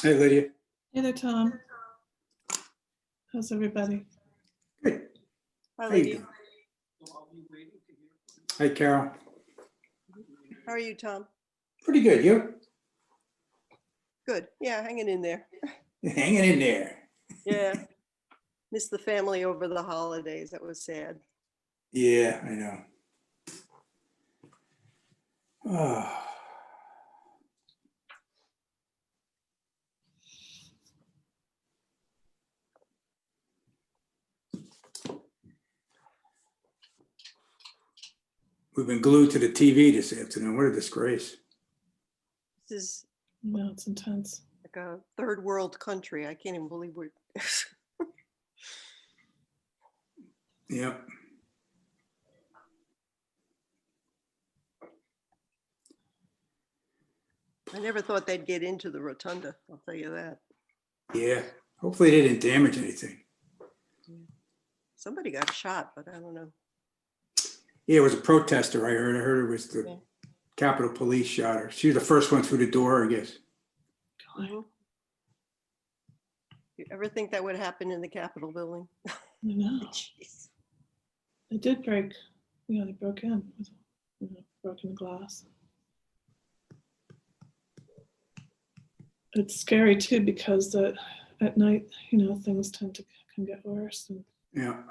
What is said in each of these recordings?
Hey, Lydia. Hey there, Tom. How's everybody? Good. Hi, How you Lydia. doing? Hi, Carol. How are you, Tom? Pretty good. You? Good. Yeah, hanging in there. Hanging in there. Yeah. Missed the family over the holidays. That was sad. Yeah, I know. Oh. We've been glued to the TV this afternoon. What a disgrace. This is No, it's intense. like a third world country. I can't even believe we're. Yep. I never thought they'd get into the rotunda. I'll tell you that. Yeah. Hopefully they didn't damage anything. Somebody got shot, but I don't know. Yeah, it was a protester. I heard it was the Yeah. Capitol Police shot her. She was the first one through the door, I guess. Mhm. You ever think that would happen in the Capitol building? I know. Jeez. They did break, they broke in with broken glass. It's scary too because at night, things can get worse. And Yeah.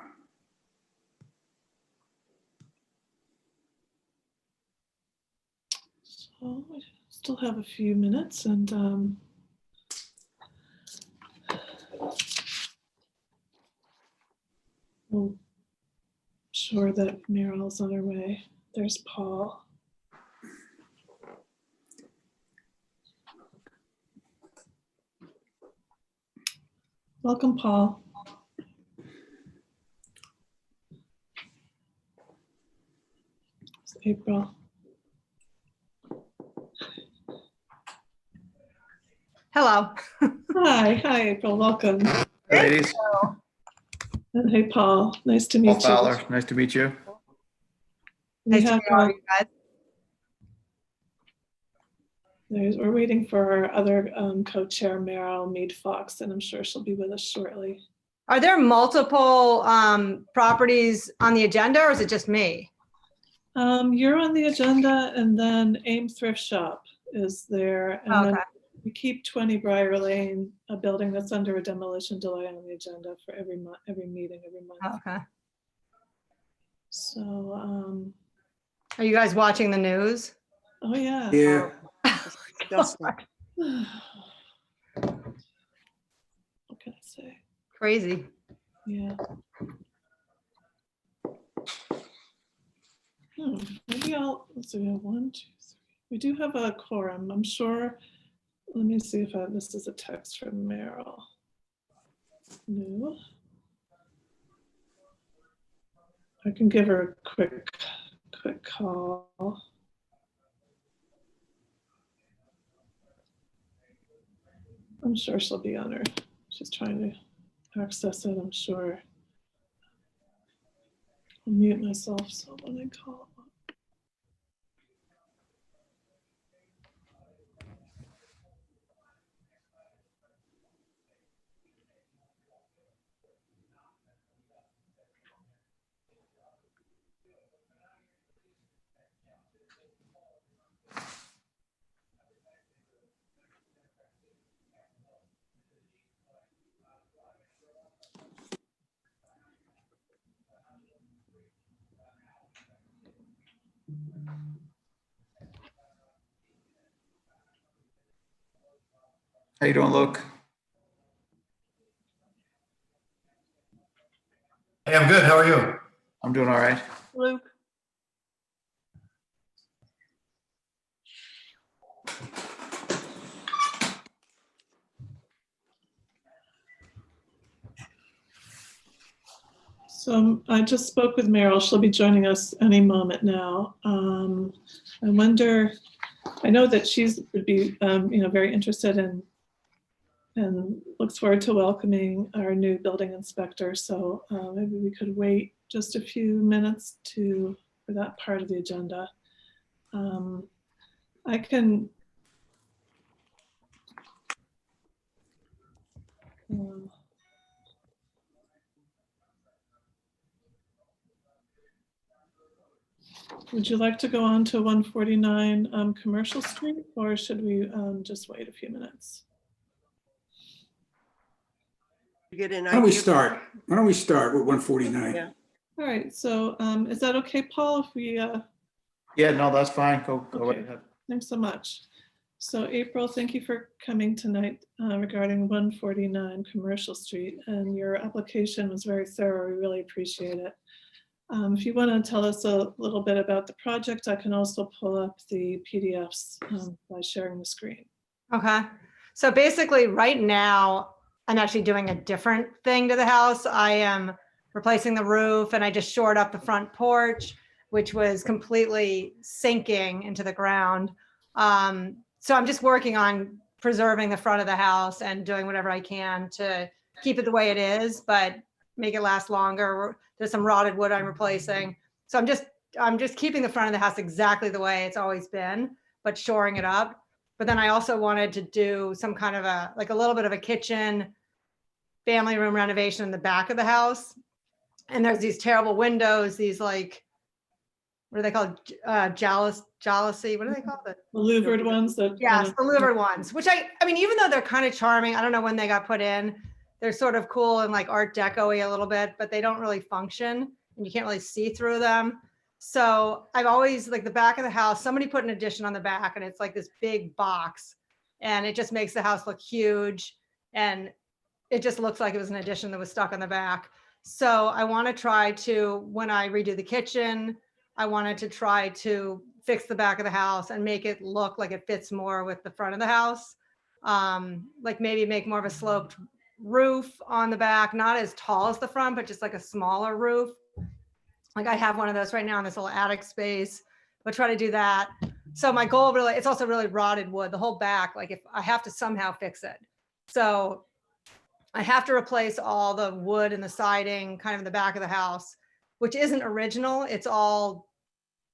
so we still have a few minutes, and we'll sure that Meryl's on her way. There's Paul. Welcome, Paul. It's April. Hello. Hi, April. Welcome. Hey, ladies. And hey, Paul. Nice to Paul meet you. Fowler, nice to meet you. We Nice to have, meet all you guys. we're waiting for our other co-chair, Meryl Mead Fox, and I'm sure she'll be with us shortly. Are there multiple properties on the agenda, or is it just me? You're on the agenda, and then AIM Thrift Shop is there, and then Okay. we keep 20 Briar Lane, a building that's under a demolition delay, on the agenda for every meeting every month. Okay. So, Are you guys watching the news? oh yeah. Yeah. Disgusting. What can I say? Crazy. Yeah. Maybe let's see, we have 1, 2, 3. We do have a quorum, I'm sure. Let me see if this is a text from Meryl. No. I can give her a quick call. I'm sure she'll be on her. She's trying to access it, I'm sure. I'll mute myself so when I call. How you doing, Luke? Hey, I'm good. How are you? I'm doing all right. Luke, So I just spoke with Meryl. She'll be joining us any moment now. I wonder, I know that she's would be, very interested in and looks forward to welcoming our new building inspector. So maybe we could wait just a few minutes for that part of the agenda. I can Um, Would you like to go on to 149 Commercial Street, or should we just wait a few minutes? You get an Why don't we idea. start? Why don't we start with 149? Yeah. All right, so is that okay, Paul, if we, Yeah, no, that's fine. Go Okay. ahead. thanks so much. So April, thank you for coming tonight regarding 149 Commercial Street, and your application was very thorough. We really appreciate it. If you want to tell us a little bit about the project, I can also pull up the PDFs by sharing the screen. Okay. So basically right now, I'm actually doing a different thing to the house. I am replacing the roof and I just shored up the front porch, which was completely sinking into the ground. So I'm just working on preserving the front of the house and doing whatever I can to keep it the way it is, but make it last longer. There's some rotted wood I'm replacing. So I'm just keeping the front of the house exactly the way it's always been, but shoring it up. But then I also wanted to do some kind of a little bit of a kitchen, family room renovation in the back of the house. And there's these terrible windows, these like, what are they called? Jalousie, what are they called? The louvered ones that. Yes, the louvered ones, which I mean, even though they're kind of charming, I don't know when they got put in. They're sort of cool and like Art Deco-y a little bit, but they don't really function and you can't really see through them. So I've always, like the back of the house, somebody put an addition on the back and it's like this big box and it just makes the house look huge. And it just looks like it was an addition that was stuck on the back. So I want to try to, when I redo the kitchen, I wanted to try to fix the back of the house and make it look like it fits more with the front of the house. Like maybe make more of a sloped roof on the back, not as tall as the front, but just like a smaller roof. Like I have one of those right now in this little attic space, but try to do that. So my goal really, it's also really rotted wood, the whole back, like if I have to somehow fix it. So I have to replace all the wood and the siding kind of in the back of the house, which isn't original. It's all,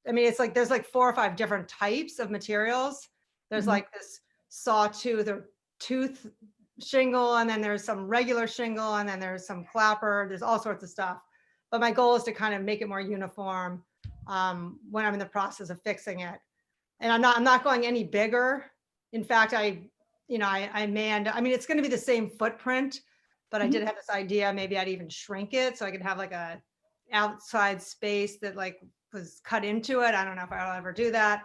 I mean, it's like, there's like 4 or 5 different types of materials. There's like this sawtooth or tooth shingle, and then there's some regular shingle, and then there's some clapper, there's all sorts of stuff. But my goal is to kind of make it more uniform when I'm in the process of fixing it. And I'm not going any bigger. In fact, I may end, I mean, it's going to be the same footprint, but I did have this idea, maybe I'd even shrink it so I could have like a outside space that like was cut into it. I don't know if I'll ever do that.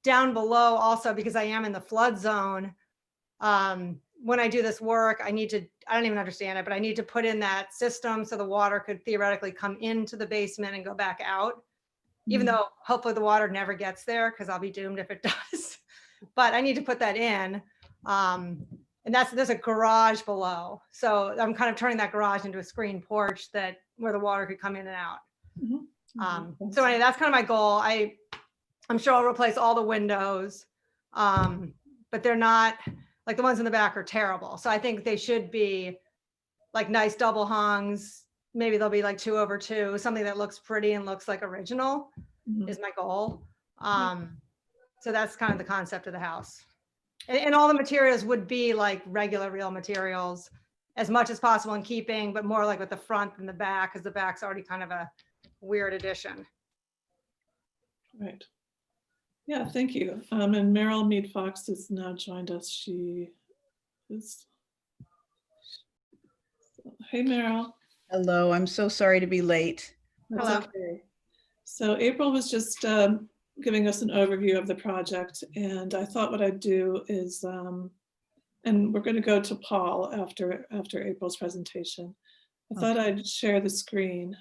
Down below also, because I am in the flood zone, when I do this work, I don't even understand it, but I need to put in that system so the water could theoretically come into the basement and go back out, even though hopefully the water never gets there because I'll be doomed if it does. But I need to put that in. And there's a garage below. So I'm kind of turning that garage into a screen porch where the water could come in and out. So anyway, that's kind of my goal. I'm sure I'll replace all the windows, but they're not, like the ones in the back are terrible. So I think they should be like nice double hungs. Maybe they'll be like 2/2, something that looks pretty and looks like original is my goal. So that's kind of the concept of the house. And all the materials would be like regular real materials as much as possible in keeping, but more like with the front than the back, because the back's already kind of a weird addition. Right. Yeah, thank you. And Meryl Mead Fox has now joined us. She is. Hey, Meryl. Hello, I'm so sorry to be late. That's Hello. okay. So April was just giving us an overview of the project, and I thought what I'd do is, and we're going to go to Paul after April's presentation. I thought I'd share the screen.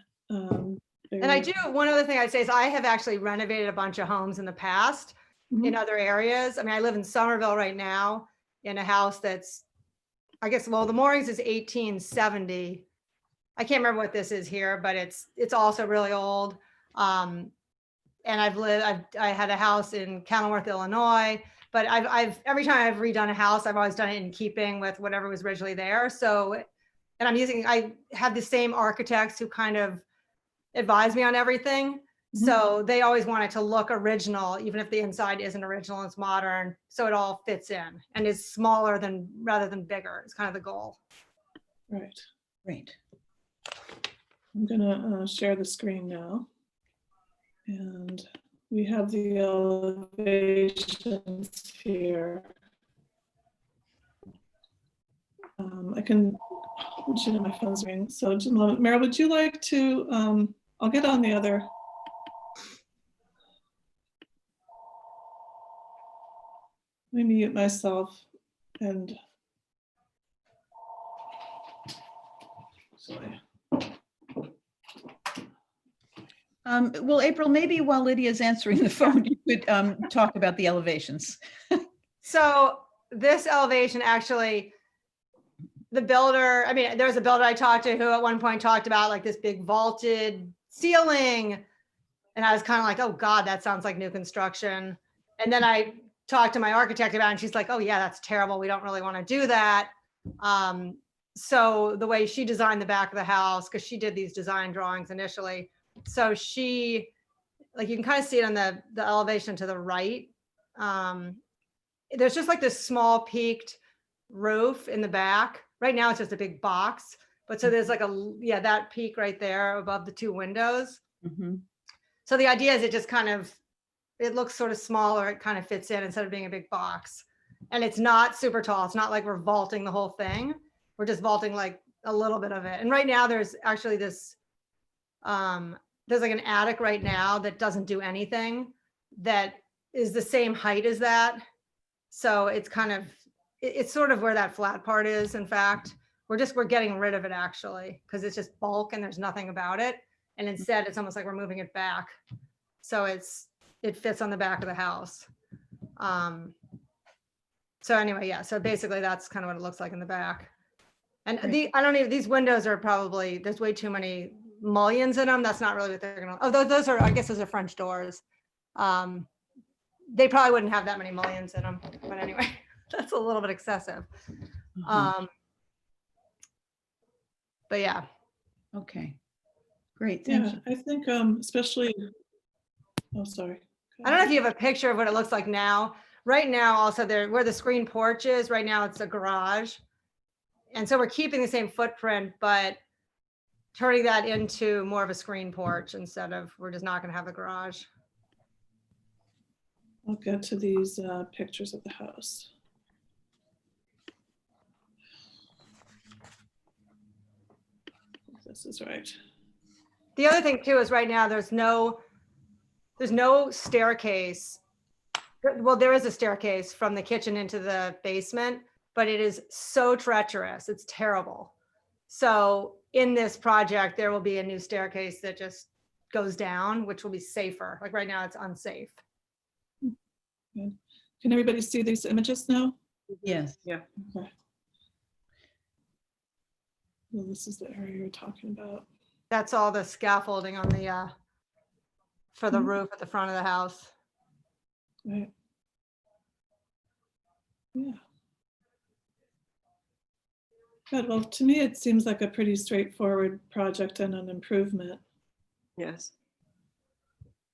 And I do, one other thing I'd say is I have actually renovated a bunch of homes in the past in other areas. I mean, I live in Somerville right now in a house that's, I guess, well, the moorings is 1870. I can't remember what this is here, but it's also really old. And I had a house in Kenilworth, Illinois, but every time I've redone a house, I've always done it in keeping with whatever was originally there. So, and I have the same architects who kind of advise me on everything. So they always want it to look original, even if the inside isn't original, it's modern. So it all fits in and is smaller rather than bigger. It's kind of the goal. Right. Great. I'm gonna share the screen now. And we have the elevations here. I can, my phone's ringing. So just a moment. Meryl, would you like to, I'll get on the other. Let me mute myself and. Sorry. Well, April, maybe while Lydia's answering the phone, you could talk about the elevations. So this elevation actually, the builder, I mean, there was a builder I talked to who at one point talked about like this big vaulted ceiling. And I was kind of like, oh God, that sounds like new construction. And then I talked to my architect about it and she's like, oh yeah, that's terrible. We don't really want to do that. So the way she designed the back of the house, because she did these design drawings initially. So she, like you can kind of see it on the elevation to the right. There's just like this small peaked roof in the back. Right now it's just a big box. But so there's like that peak right there above the two windows. Mhm. So the idea is it just kind of, it looks sort of smaller. It kind of fits in instead of being a big box. And it's not super tall. It's not like we're vaulting the whole thing. We're just vaulting like a little bit of it. And right now there's actually this, there's like an attic right now that doesn't do anything that is the same height as that. So it's kind of, it's sort of where that flat part is. In fact, we're getting rid of it actually, because it's just bulk and there's nothing about it. And instead it's almost like we're moving it back. So it fits on the back of the house. So anyway, yeah. So basically that's kind of what it looks like in the back. And these windows are probably, there's way too many mullions in them. That's not really what they're gonna, oh, those are, I guess those are French doors. They probably wouldn't have that many mullions in them, but anyway, that's a little bit excessive. Mhm. But yeah. Okay, great, thank Yeah, you. I think especially, oh, sorry. I don't know if you have a picture of what it looks like now. Right now, also there, where the screen porch is, right now it's a garage. And so we're keeping the same footprint, but turning that into more of a screen porch instead of, we're just not gonna have the garage. I'll get to these pictures of the house. If this is right. The other thing too is right now there's no staircase. Well, there is a staircase from the kitchen into the basement, but it is so treacherous. It's terrible. So in this project, there will be a new staircase that just goes down, which will be safer. Like right now it's unsafe. Good. Can everybody see these images now? Yes. Okay. Well, this is the area you're talking about. That's all the scaffolding on the, for the Mhm. roof at the front of the house. Right. Yeah. Good. Well, to me, it seems like a pretty straightforward project and an improvement. Yes,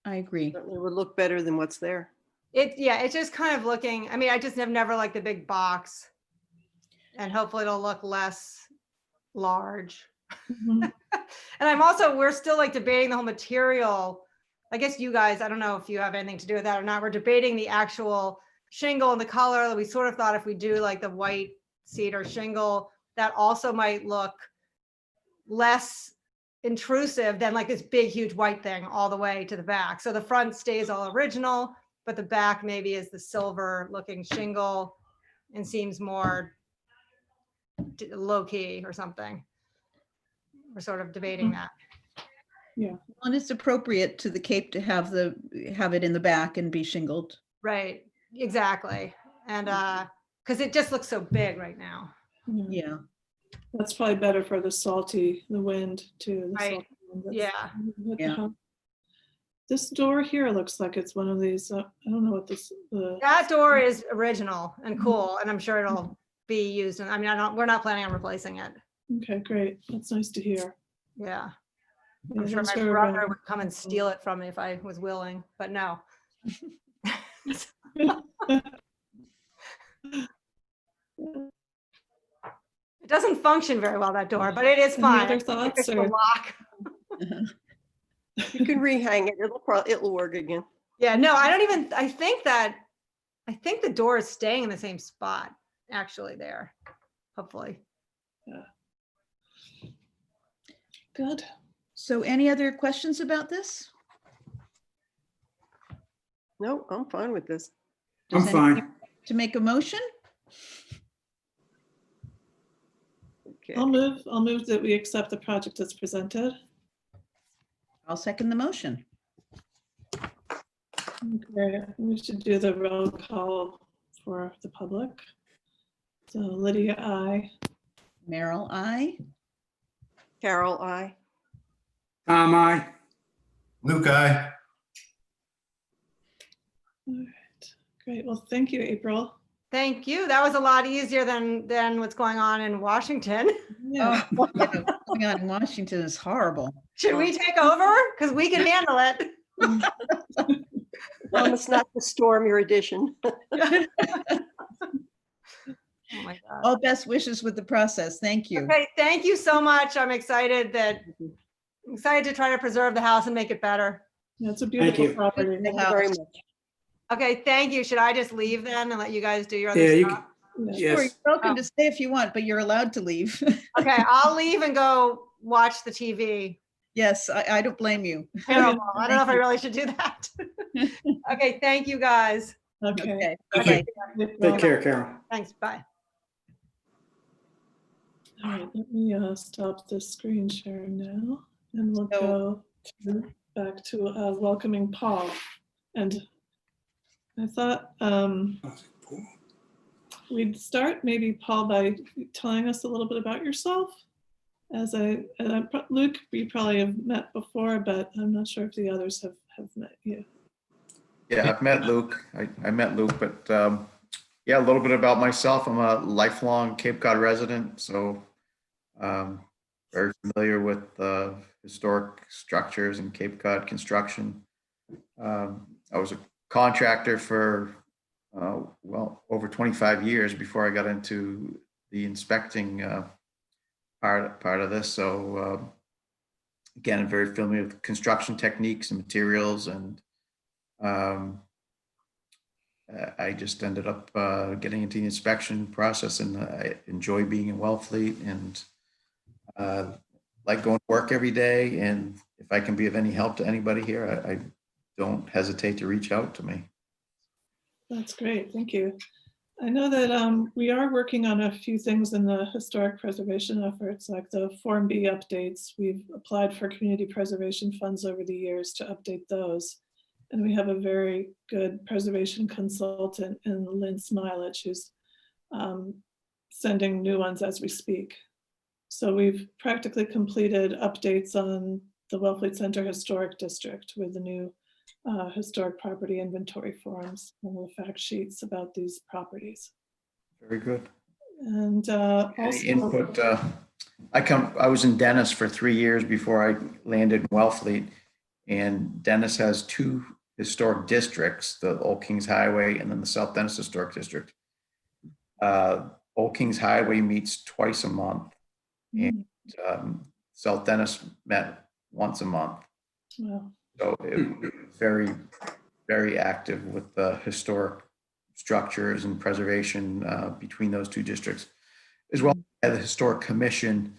I agree. certainly would look better than what's there. It's just kind of looking, I mean, I just have never liked the big box. And hopefully it'll look less large. Mhm. And we're still like debating the whole material. I guess you guys, I don't know if you have anything to do with that or not. We're debating the actual shingle and the color. We sort of thought if we do like the white cedar shingle, that also might look less intrusive than like this big, huge white thing all the way to the back. So the front stays all original, but the back maybe is the silver looking shingle and seems more low key or something. We're sort of debating that. And it's appropriate to the Cape to have it in the back and be shingled. Right, exactly. And because it just looks so big right now. Yeah. Yeah, That's probably better for the wind too. The Right. salty wind that's Yeah. hit the Yeah. house. This door here looks like it's one of these, I don't know what this, That door is original and cool, and I'm sure it'll be used. And I mean, we're not planning on replacing it. okay, great. That's nice to hear. Yeah. Yeah, I'm sure those my are, brother would come and steal it from me if I was willing, but no. It doesn't function very well, that door, but it is Any fine. other I think thoughts, it's the or- lock. You can rehang it. It'll work again. Yeah, no, I think the door is staying in the same spot, actually, there, hopefully. Good. So any other questions about this? No, I'm fine with this. I'm Does anyone fine. To make a motion? Okay. I'll move that we accept the project as presented. I'll second the motion. Okay, we should do the roll call for the public. So Lydia, I. Merrill, I. Carol, I. Tom, I. Luke, I. All right, great. Well, thank you, April. Thank you. That was a lot easier than what's going on in Washington. Yeah, Oh, yeah, what's going on in Washington is horrible. Should we take over? Because we can handle it. Promise not to storm your edition. Oh my God. All best wishes with the process. Thank you. Okay, thank you so much. I'm excited to try to preserve the house and make it better. yeah, it's a beautiful you. property. Thank you very much. Okay, thank you. Should I just leave then and let you guys do your Yeah, other you stuff? can, Yeah. Sure, yes. you're welcome to stay if you want, but you're allowed to leave. Okay, I'll leave and go watch the TV. Yes, I don't blame you. Terrible. I don't know if I really should do that. Okay, thank you guys. Okay. Okay, bye. Take care, Carol. Thanks, bye. All right, let me stop the screen share now, and we'll So- go back to welcoming Paul. And I thought we'd start maybe, Paul, by telling us a little bit about yourself. Luke, you probably have met before, but I'm not sure if the others have met you. Yeah, I've met Luke. I met Luke, but yeah, a little bit about myself. I'm a lifelong Cape Cod resident, so very familiar with historic structures and Cape Cod construction. I was a contractor for well, over 25 years before I got into the inspecting part of this. So again, I'm very familiar with construction techniques and materials, and I just ended up getting into the inspection process, and I enjoy being in Wellfleet, and like going to work every day. And if I can be of any help to anybody here, I don't hesitate to reach out to me. That's great, thank you. I know that we are working on a few things in the historic preservation efforts, like the Form B updates. We've applied for community preservation funds over the years to update those. And we have a very good preservation consultant in Lynn Smilage, who's sending new ones as we speak. So we've practically completed updates on the Wellfleet Center Historic District with the new historic property inventory forms and the fact sheets about these properties. Very good. And Any input? I was in Dennis for 3 years before I landed in Wellfleet, and Dennis has 2 historic districts, the Old Kings Highway and then the South Dennis Historic District. Old Kings Highway meets twice a month, and South Dennis met once a month. wow. So it was very, very active with the historic structures and preservation between those 2 districts, as well as the Historic Commission,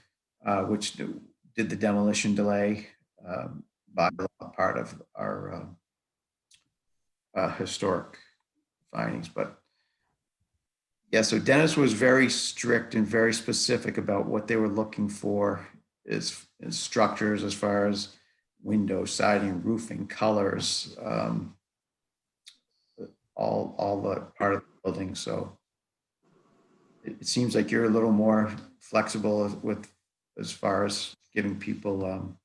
which did the demolition delay by part of our historic findings. But yeah, so Dennis was very strict and very specific about what they were looking for as structures, as far as windows, siding, roofing, colors, all the part of the building. So it seems like you're a little more flexible with as far as giving people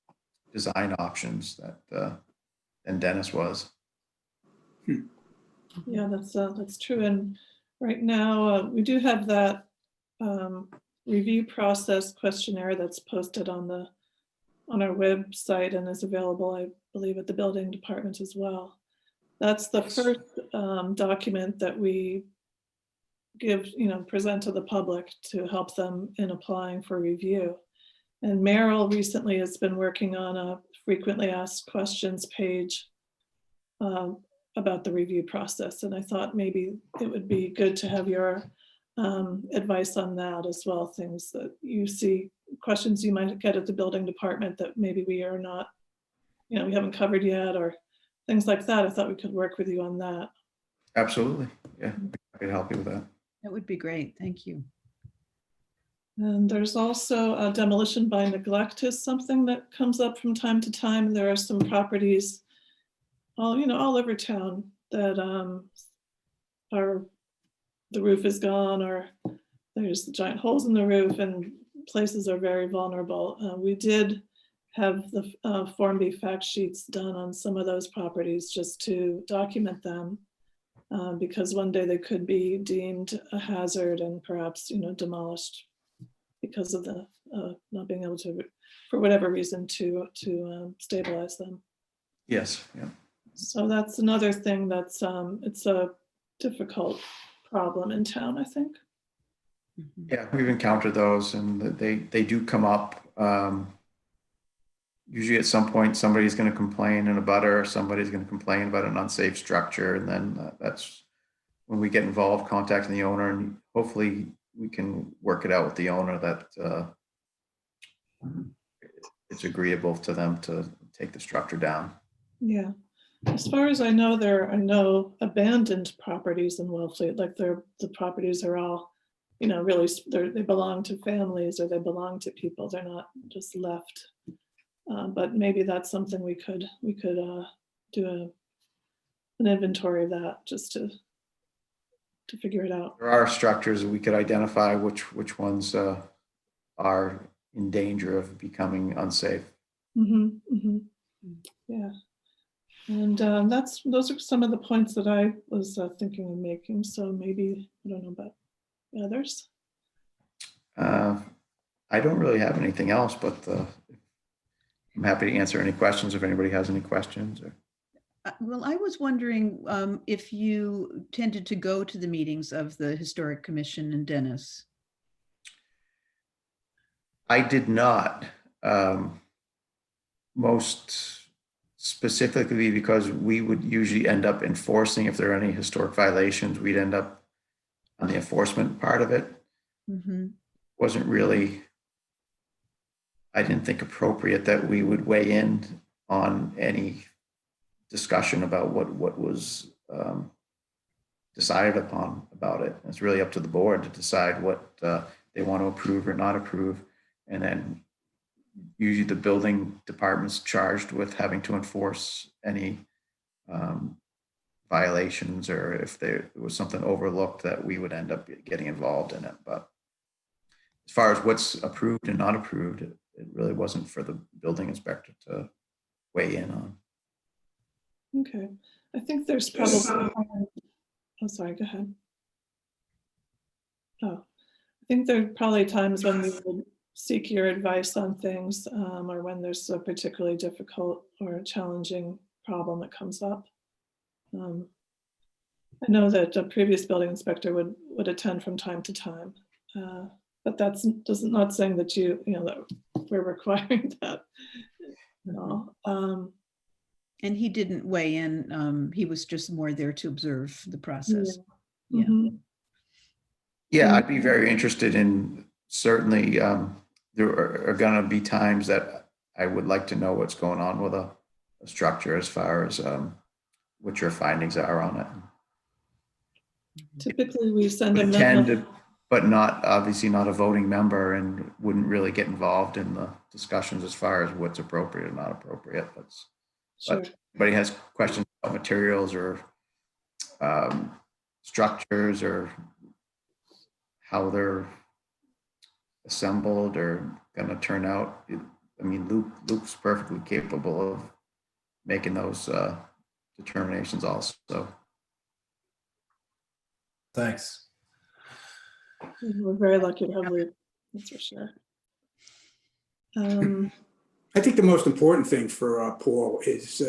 design options than Dennis was. Yeah, that's true. And right now we do have that review process questionnaire that's posted on our website and is available, I believe, at the building department as well. That's the first document that we give, present to the public to help them in applying for review. And Merrill recently has been working on a frequently asked questions page about the review process. And I thought maybe it would be good to have your advice on that as well. Things that you see, questions you might get at the building department that maybe we are not, we haven't covered yet, or things like that. I thought we could work with you on that. Absolutely. Yeah, I could help you with that. That would be great. Thank you. And there's also demolition by neglect is something that comes up from time to time. There are some properties all over town that the roof is gone, or there's giant holes in the roof, and places are very vulnerable. We did have the Form B fact sheets done on some of those properties just to document them, because one day they could be deemed a hazard and perhaps demolished because of the not being able to, for whatever reason, to stabilize them. Yes. Yeah. So that's another thing that's it's a difficult problem in town, I think. Yeah, we've encountered those, and they do come up. Usually at some point, somebody's going to complain in a butter, or somebody's going to complain about an unsafe structure. And then that's when we get involved, contacting the owner, and hopefully we can work it out with the owner that it's agreeable to them to take the structure down. Yeah. As far as I know, there are no abandoned properties in Wellfleet. Like the properties are all, really, they belong to families, or they belong to people. They're not just left. But maybe that's something we could do an inventory of that, just to figure it out. There are structures that we could identify which ones are in danger of becoming unsafe. Mm-hmm, mm-hmm. Yeah. And those are some of the points that I was thinking of making. So maybe, I don't know about others. I don't really have anything else, but I'm happy to answer any questions if anybody has any questions. Well, I was wondering if you tended to go to the meetings of the Historic Commission in Dennis. I did not. Most specifically because we would usually end up enforcing, if there are any historic violations, we'd end up on the enforcement part of it. Mm-hmm. Wasn't really, I didn't think appropriate that we would weigh in on any discussion about what was decided upon about it. It's really up to the board to decide what they want to approve or not approve. And then usually the building department's charged with having to enforce any violations, or if there was something overlooked, that we would end up getting involved in it. But as far as what's approved and not approved, it really wasn't for the building inspector to weigh in on. Okay. I think there's probably, oh, sorry, go ahead. Oh, I think there are probably times when we would seek your advice on things, or when there's a particularly difficult or challenging problem that comes up. I know that a previous building inspector would attend from time to time, but that's not saying that that we're requiring that. And he didn't weigh in. He was just more there to observe the process. Yeah. Yeah. Mm-hmm. Yeah, I'd be very interested in, certainly there are going to be times that I would like to know what's going on with a structure, as far as what your findings are on it. Typically, we send a Attend, memo. but not, obviously not a voting member, and wouldn't really get involved in the discussions as far as what's appropriate or not appropriate. Sure. But if anybody has questions about materials or structures, or how they're assembled or going to turn out, I mean, Luke's perfectly capable of making those determinations also. Thanks. We're very lucky to have Luke, that's for sure. I think the most important thing for Paul is,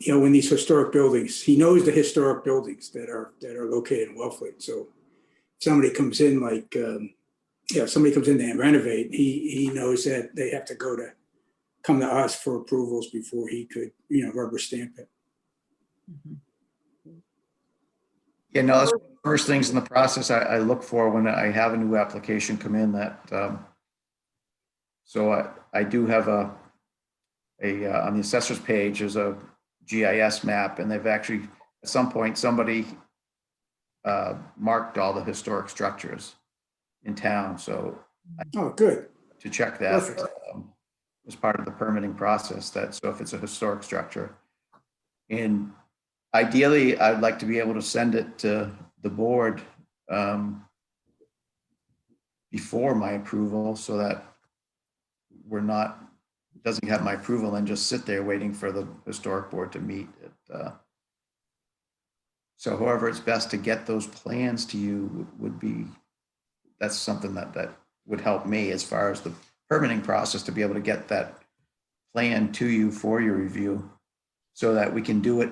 when these historic buildings, he knows the historic buildings that are located in Wellfleet. So somebody comes in like, somebody comes in to renovate, he knows that they have to come to us for approvals before he could, rubber stamp it. Mhm. Yeah, no, that's one of the first things in the process I look for when I have a new application come in that, so I do have on the assessor's page, there's a GIS map, and they've actually, at some point, somebody marked all the historic structures in town, so Oh, good. to check that Perfect. as part of the permitting process, so if it's a historic structure. And ideally, I'd like to be able to send it to the board before my approval, so that doesn't have my approval and just sit there waiting for the historic board to meet. So however it's best to get those plans to you that's something that would help me as far as the permitting process, to be able to get that plan to you for your review, so that we can do it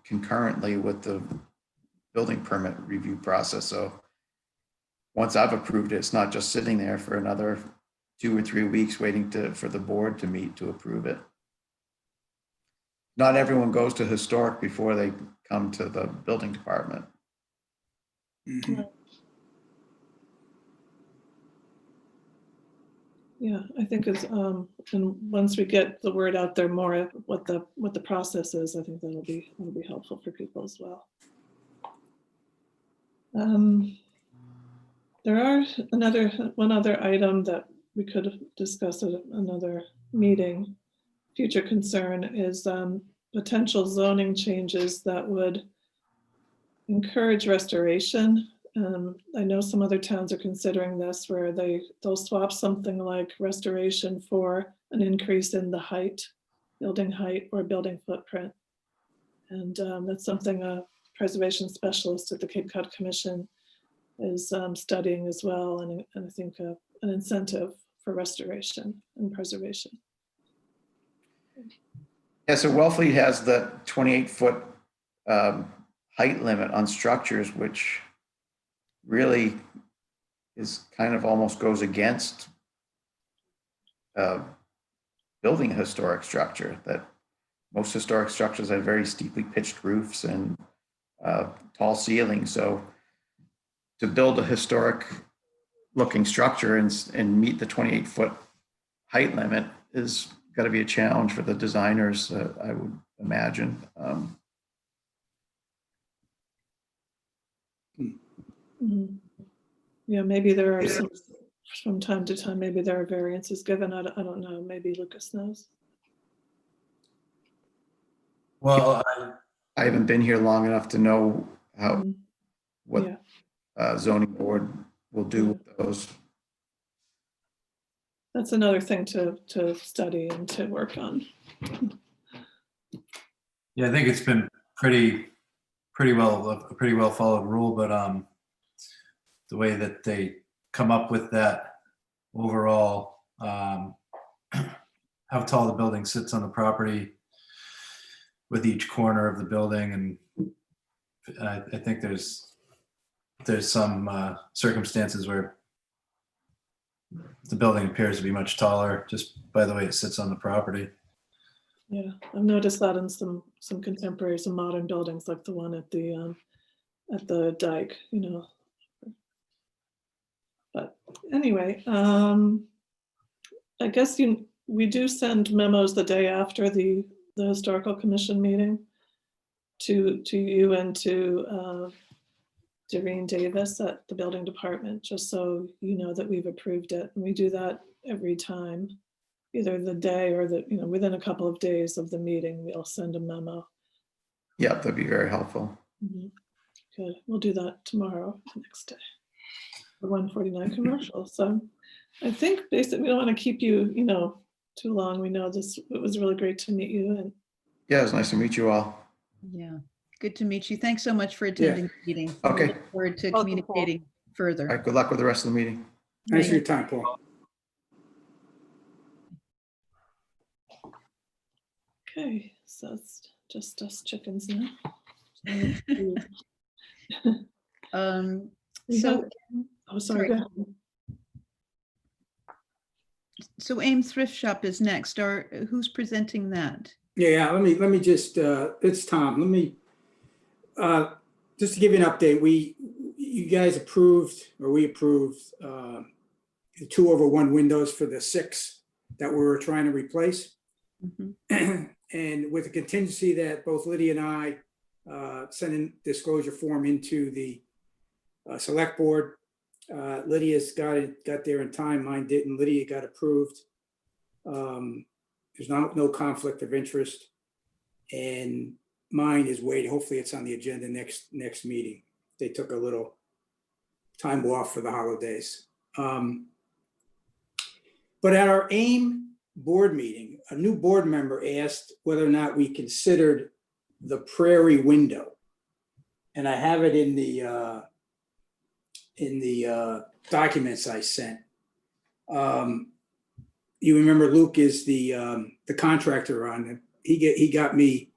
concurrently with the building permit review process. So once I've approved it, it's not just sitting there for another 2 or 3 weeks waiting for the board to meet to approve it. Not everyone goes to historic before they come to the building department. Mhm. Yeah, I think and once we get the word out there more, what the process is, I think that'll be helpful for people as well. There are one other item that we could discuss at another meeting. Future concern is potential zoning changes that would encourage restoration. I know some other towns are considering this, where they'll swap something like restoration for an increase in the height, building height or building footprint. And that's something a preservation specialist at the Cape Cod Commission is studying as well, and I think an incentive for restoration and preservation. Yeah, so Wellfleet has the 28-foot height limit on structures, which really is kind of almost goes against building a historic structure. That most historic structures have very steeply pitched roofs and tall ceilings. So to build a historic looking structure and meet the 28-foot height limit is got to be a challenge for the designers, I would imagine. Mhm. Yeah, maybe there are some, from time to time, maybe there are variances given. I don't know. Maybe Lucas knows. Well, I haven't been here long enough to know Mhm. what Yeah, zoning board will do with those. that's another thing to study and to work on. yeah, I think it's been pretty well followed rule, but the way that they come up with that overall, how tall the building sits on the property with each corner of the building, and I think there's some circumstances where the building appears to be much taller just by the way it sits on the property. Yeah, I've noticed that in some contemporary, some modern buildings, like the one at the dike, But anyway, I guess we do send memos the day after the historical commission meeting to you and to Doreen Davis at the building department, just so you know that we've approved it. And we do that every time, either the day or within a couple of days of the meeting, we'll send a memo. Yeah, that'd be very helpful. Mhm. Good, we'll do that tomorrow, the next day. The 149 commercial. So I think basically we don't want to keep you, too long. We know it was really great to meet you. And Yeah, it was nice to meet you all. Yeah, good to meet you. Thanks so much for attending the meeting. We Okay. look forward to Welcome, Paul. communicating All further. right, good luck with the rest of the meeting. Thanks for your time, Paul. okay, so it's just us chickens now. We So, have- Oh, sorry, sorry. go ahead. so AIM Thrift Shop is next. Who's presenting that? Yeah, let me just, it's Tom. Let me, just to give you an update, you guys approved, or we approved, the 2/1 windows for the 6 that we were trying to replace. Mhm. And with the contingency that both Lydia and I sent in disclosure form into the select board. Lydia's got there in time, mine didn't. Lydia got approved. There's no conflict of interest. And mine is waiting. Hopefully it's on the agenda next meeting. They took a little time off for the holidays. But at our AIM board meeting, a new board member asked whether or not we considered the Prairie Window. And I have it in the documents I sent. You remember Luke is the contractor on it. He got me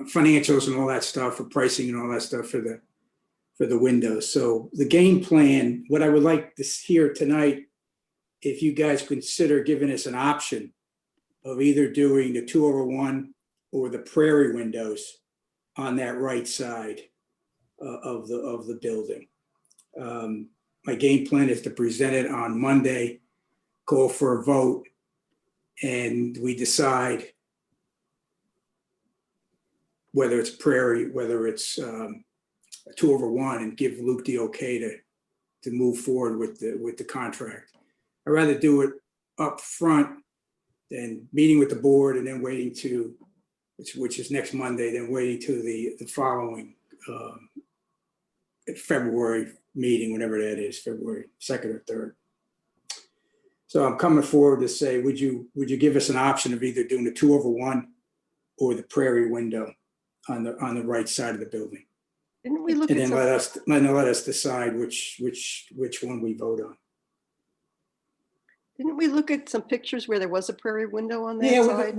financials and all that stuff for pricing and all that stuff for the windows. So the game plan, what I would like to hear tonight, if you guys consider giving us an option of either doing the 2/1 or the Prairie windows on that right side of the building. My game plan is to present it on Monday, call for a vote, and we decide whether it's Prairie, whether it's a 2/1, and give Luke the okay to move forward with the contract. I'd rather do it up front than meeting with the board and then waiting to, which is next Monday, then waiting to the following February meeting, whenever that is, February 2nd or 3rd. So I'm coming forward to say, would you give us an option of either doing the 2/1 or the Prairie window on the right side of the building? Didn't we look And at then some, let us decide which one we vote on. didn't we look at some pictures where there was a Prairie Window on that Yeah, side?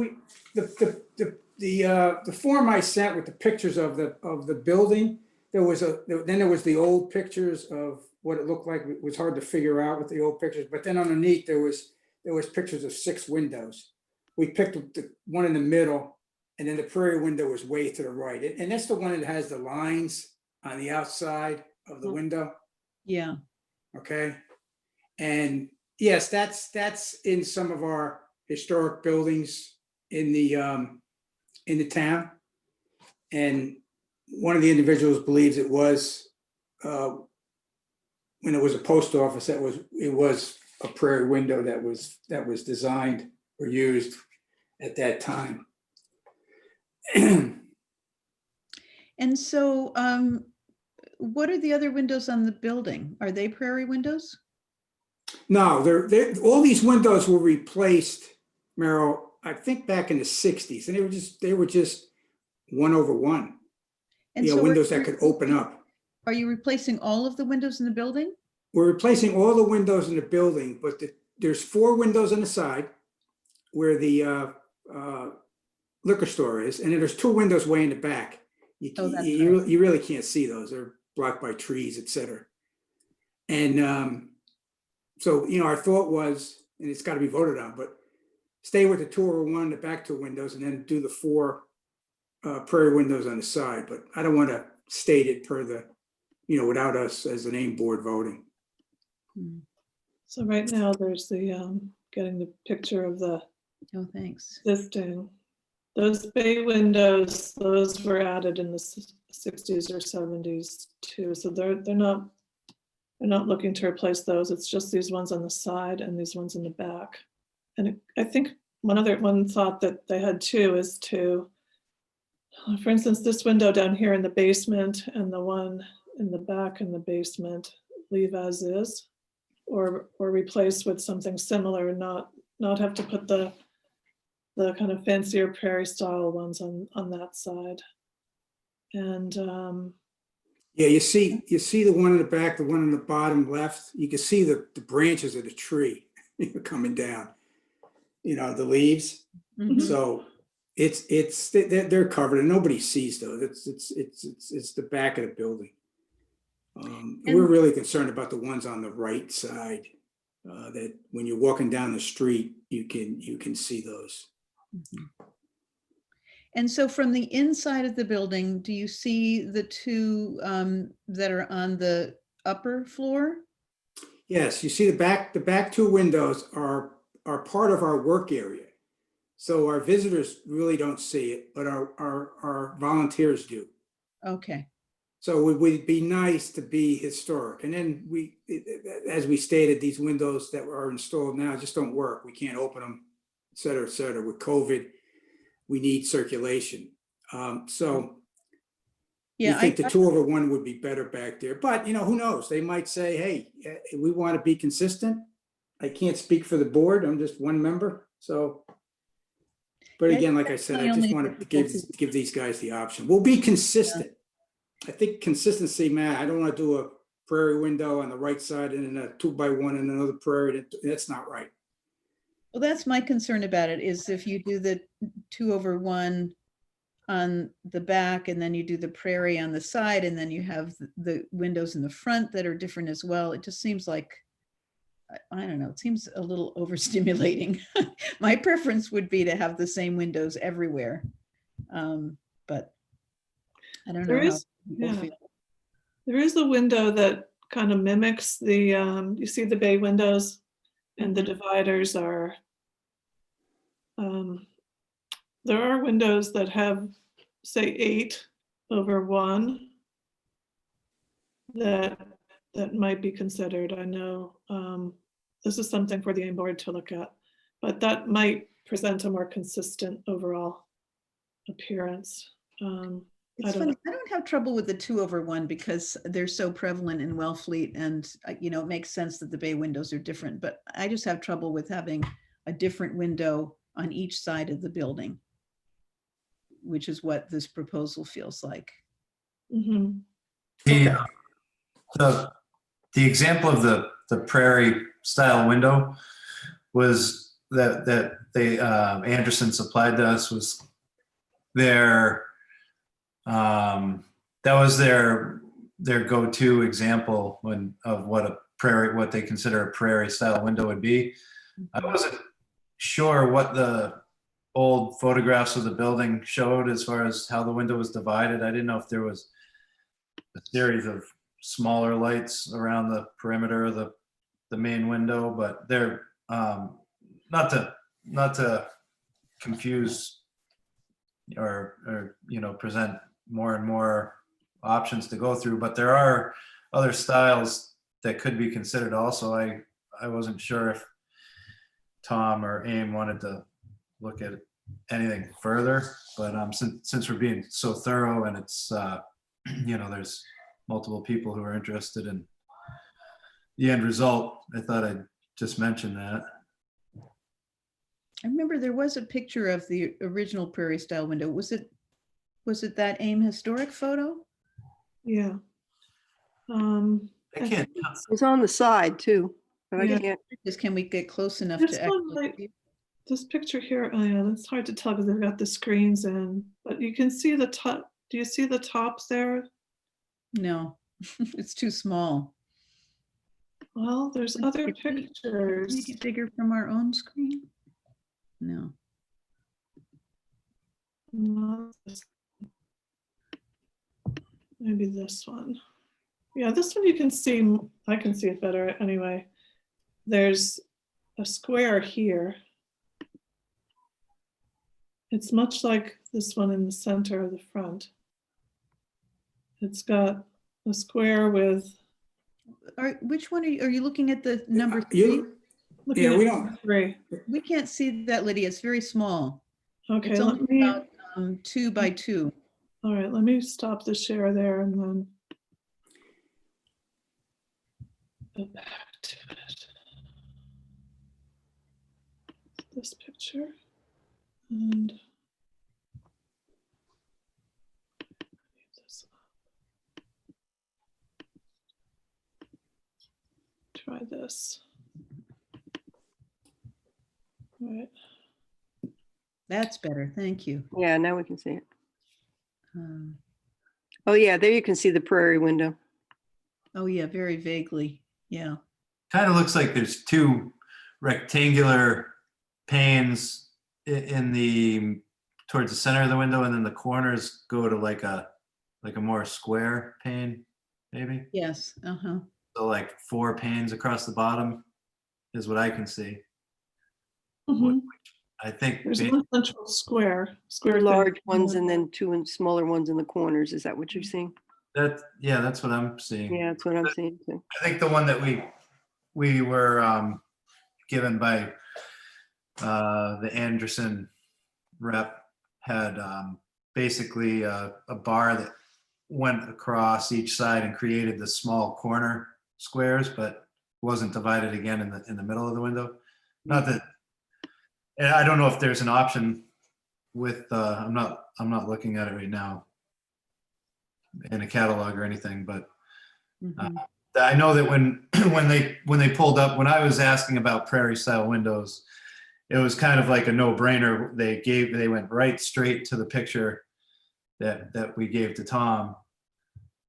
the form I sent with the pictures of the building, there was the old pictures of what it looked like. It was hard to figure out with the old pictures, but then underneath there was pictures of 6 windows. We picked the one in the middle, and then the Prairie window was way to the right. And that's the one that has the lines on the outside of the window. Yeah. Okay. And yes, that's in some of our historic buildings in the town. And one of the individuals believes it was when it was a post office, it was a Prairie window that was designed or used at that time. And so what are the other windows on the building? Are they Prairie windows? No, all these windows were replaced, Meryl, I think back in the 60s, and they were just 1/1. And You know, so windows that could open up. Are you replacing all of the windows in the building? We're replacing all the windows in the building, but there's 4 windows on the side where the liquor store is, and then there's 2 windows way in the back. Oh, that's You really can't see those. They're blocked by trees, et cetera. And so, you know, our thought was, and it's got to be voted on, but stay with the 2/1, the back 2 windows, and then do the 4 Prairie windows on the side. But I don't want to state it per without us as an AIM board voting. So right now there's the, getting the picture of the Oh, thanks. existing. Those bay windows, those were added in the 60s or 70s too. So they're not looking to replace those. It's just these ones on the side and these ones in the back. And I think one thought that they had too is to, for instance, this window down here in the basement and the one in the back in the basement, leave as is, or replace with something similar, not have to put the kind of fancier Prairie style ones on that side. And Yeah, you see the one in the back, the one in the bottom left. You can see the branches of the tree coming down. You know, the leaves. Mhm. So, they're covered and nobody sees those. It's the back of the building. We're really concerned about the ones on the right side, that when you're walking down the street, you can see those. And so from the inside of the building, do you see the two that are on the upper floor? Yes, you see the back two windows are part of our work area. So our visitors really don't see it, but our volunteers do. Okay. So it would be nice to be historic. And then as we stated, these windows that are installed now just don't work. We can't open them, et cetera, et cetera. With COVID, we need circulation. So Yeah, we think the 2/1 would be better back there, but who knows? They might say, hey, we want to be consistent. I can't speak for the board. I'm just one member. So, but Yeah, again, like I said, my I just only want to difficulty. give these guys the option. We'll be consistent. I think consistency, Matt, I don't want to do a Prairie Window on the right side and then a 2x1 and another Prairie. That's not right. Well, that's my concern about it, is if you do the 2/1 on the back and then you do the Prairie on the side and then you have the windows in the front that are different as well, it just seems like, I don't know, it seems a little overstimulating. My preference would be to have the same windows everywhere. But I don't know There how is, people yeah. feel. There is a window that kind of mimics the, you see the bay windows and the dividers are, there are windows that have, say, 8/1 that might be considered. I know this is something for the AIM board to look at, but that might present a more consistent overall appearance. It's funny, I don't have trouble with the 2/1 because they're so prevalent in Wellfleet, and it makes sense that the bay windows are different, but I just have trouble with having a different window on each side of the building, which is what this proposal feels like. Mhm. The example of the Prairie style window was that they Anderson supplied to us was their that was their go-to example of what they consider a Prairie style window would be. I wasn't sure what the old photographs of the building showed as far as how the window was divided. I didn't know if there was a series of smaller lights around the perimeter of the main window, but they're not to confuse or present more and more options to go through, but there are other styles that could be considered also. I wasn't sure if Tom or AIM wanted to look at anything further, but since we're being so thorough and it's there's multiple people who are interested in the end result, I thought I'd just mention that. I remember there was a picture of the original Prairie style window. Was it that AIM historic photo? Yeah. I can't. It's on the side too, but Yeah. I can't. Just can we get close enough This to one actually might- see? This picture here, oh yeah, that's hard to tell because they've got the screens in, but you can see the top. Do you see the tops there? No, it's too small. Well, there's Can other we- can we pictures. Make it bigger from our own screen? No. Not this- Maybe this one. Yeah, this one you can see, I can see it better anyway. There's a square here. It's much like this one in the center of the front. It's got a square with. Which one are you looking at, the number You- 3? Looking Yeah, at we number don't- 3. We can't see that, Lydia. It's very small. Okay, It's let only me, about 2 by 2. all right, let me stop the share there and then go back to it. This picture and this up. Try this. All right. That's better. Thank you. Yeah, now we can see it. Um, Oh, yeah, there you can see the Prairie Window. Oh, yeah, very vaguely. Yeah. Kind of looks like there's two rectangular panes in the towards the center of the window, and then the corners go to like a more square pane, maybe. Yes. Uh-huh. So like 4 panes across the bottom is what I can see. Mhm. I think There's one central square Two thing. large ones and then two smaller ones in the corners. Is that what you're seeing? that's what I'm seeing. Yeah, that's what I'm seeing too. I think the one that we were given by the Anderson rep had basically a bar that went across each side and created the small corner squares, but wasn't divided again in the middle of the window. Not that, and I don't know if there's an option with I'm not looking at it right now in a catalog or anything, but Mhm. I know that when when they pulled up, when I was asking about Prairie style windows, it was kind of like a no-brainer. They went right straight to the picture that we gave to Tom,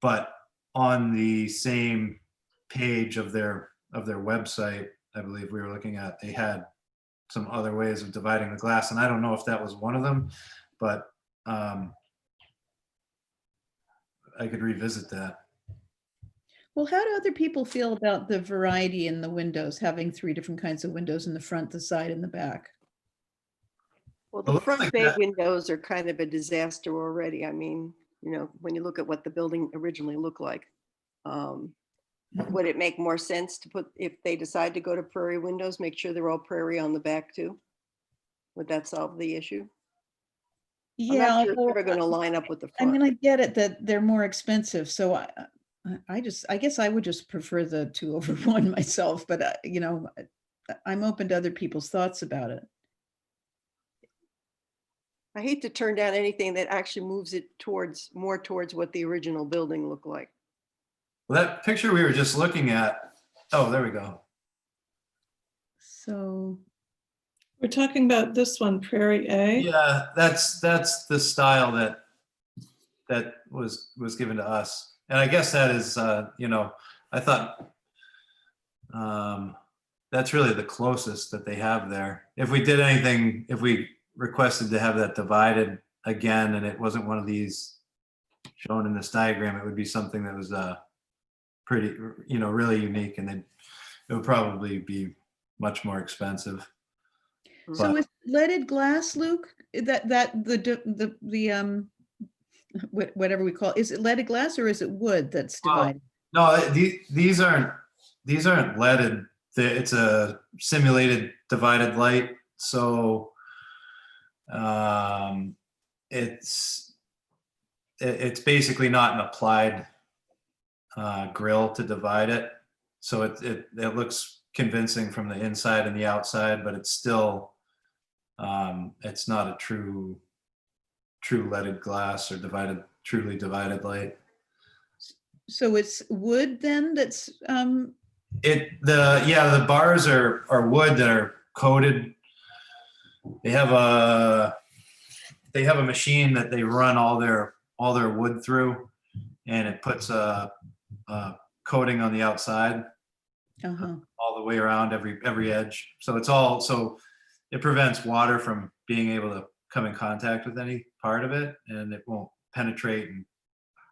but on the same page of their website, I believe we were looking at, they had some other ways of dividing the glass, and I don't know if that was one of them, but I could revisit that. Well, how do other people feel about the variety in the windows, having 3 different kinds of windows in the front, the side, and the back? Well, It the looks front like bay that. windows are kind of a disaster already. I mean, when you look at what the building originally looked like. Would it make more sense to put, if they decide to go to Prairie windows, make sure they're all Prairie on the back too? Would that solve the issue? I'm Yeah, not sure it's although, ever going to line up with the I mean, front. I get it that they're more expensive, so I guess I would just prefer the 2/1 myself, but I'm open to other people's thoughts about it. I hate to turn down anything that actually moves it more towards what the original building looked like. Well, that picture we were just looking at, oh, there we go. So, We're talking about this one, Prairie A. Yeah, that's the style that was given to us, and I guess that is I thought that's really the closest that they have there. If we requested to have that divided again, and it wasn't one of these shown in this diagram, it would be something that was pretty, really unique, and it would probably be much more expensive. so But- is leaded glass, Luke, that the whatever we call it, is it leaded glass or is it wood that's Well, divided? No, these aren't leaded. It's a simulated divided light, so it's basically not an applied grill to divide it. So it looks convincing from the inside and the outside, but it's still it's not a true leaded glass or truly divided light. So it's wood then that's The bars are wood that are coated. They have a machine that they run all their wood through, and it puts a coating on the outside all the way around every edge. So it prevents water from being able to come in contact with any part of it, and it won't penetrate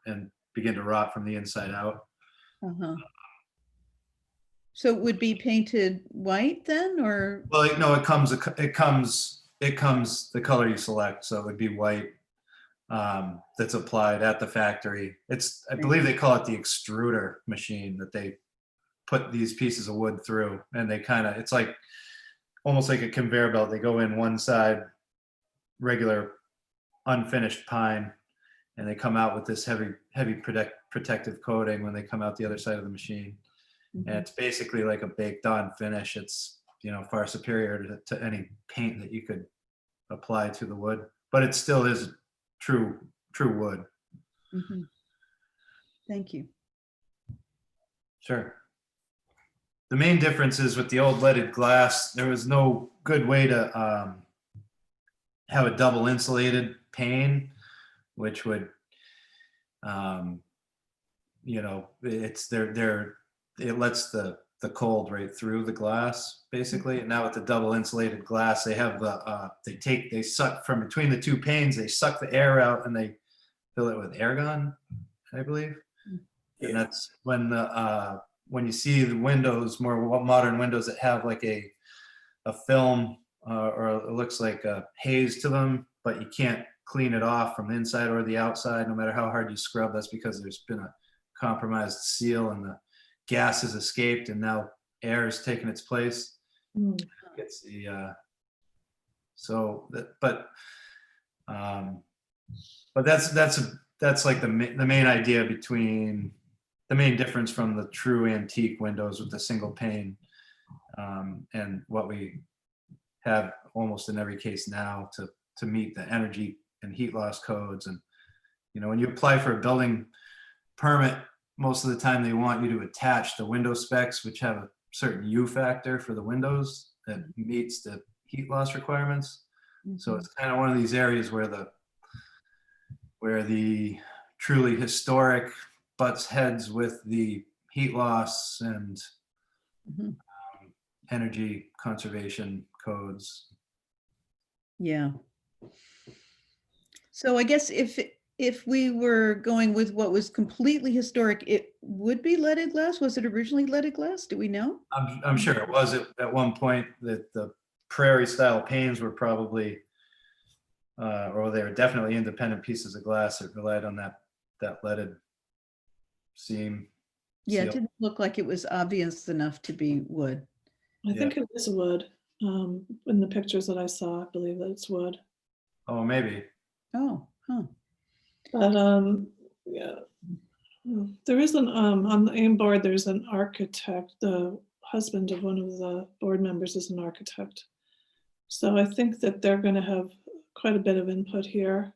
and begin to rot from the inside out. So it would be painted white then, or? Well, no, it comes the color you select, so it would be white. That's applied at the factory. I believe they call it the extruder machine that they put these pieces of wood through, and it's like almost like a conveyor belt. They go in one side, regular unfinished pine, and they come out with this heavy protective coating when they come out the other side of the machine. And it's basically like a baked on finish. It's far superior to any paint that you could apply to the wood, but it still is true wood. Thank you. Sure. The main difference is with the old leaded glass, there was no good way to have a double insulated pane, which would, you know, it lets the cold right through the glass, basically. And now with the double insulated glass, they have they suck from between the two panes, they suck the air out and they fill it with air gun, I believe. And that's when you see the windows, more modern windows that have like a film or it looks like a haze to them, but you can't clean it off from the inside or the outside, no matter how hard you scrub. That's because there's been a compromised seal and the gas has escaped and now air has taken its place. Mm. It's the but that's like the main idea between the main difference from the true antique windows with the single pane and what we have almost in every case now to meet the energy and heat loss codes. And you know, when you apply for a building permit, most of the time they want you to attach the window specs, which have a certain U factor for the windows that meets the heat loss requirements. So it's kind of one of these areas where the truly historic butts heads with the heat loss and energy conservation codes. Yeah. So I guess if we were going with what was completely historic, it would be leaded glass. Was it originally leaded glass? Do we know? I'm sure it was at one point that the Prairie style panes were probably, or they were definitely independent pieces of glass that relied on that leaded seam. Yeah, it seal. didn't look like it was obvious enough to be wood. I think it is wood. In the pictures that I saw, I believe that it's wood. Oh, maybe. Oh, huh. But yeah, there is on the AIM board, there's an architect. The husband of one of the board members is an architect. So I think that they're going to have quite a bit of input here.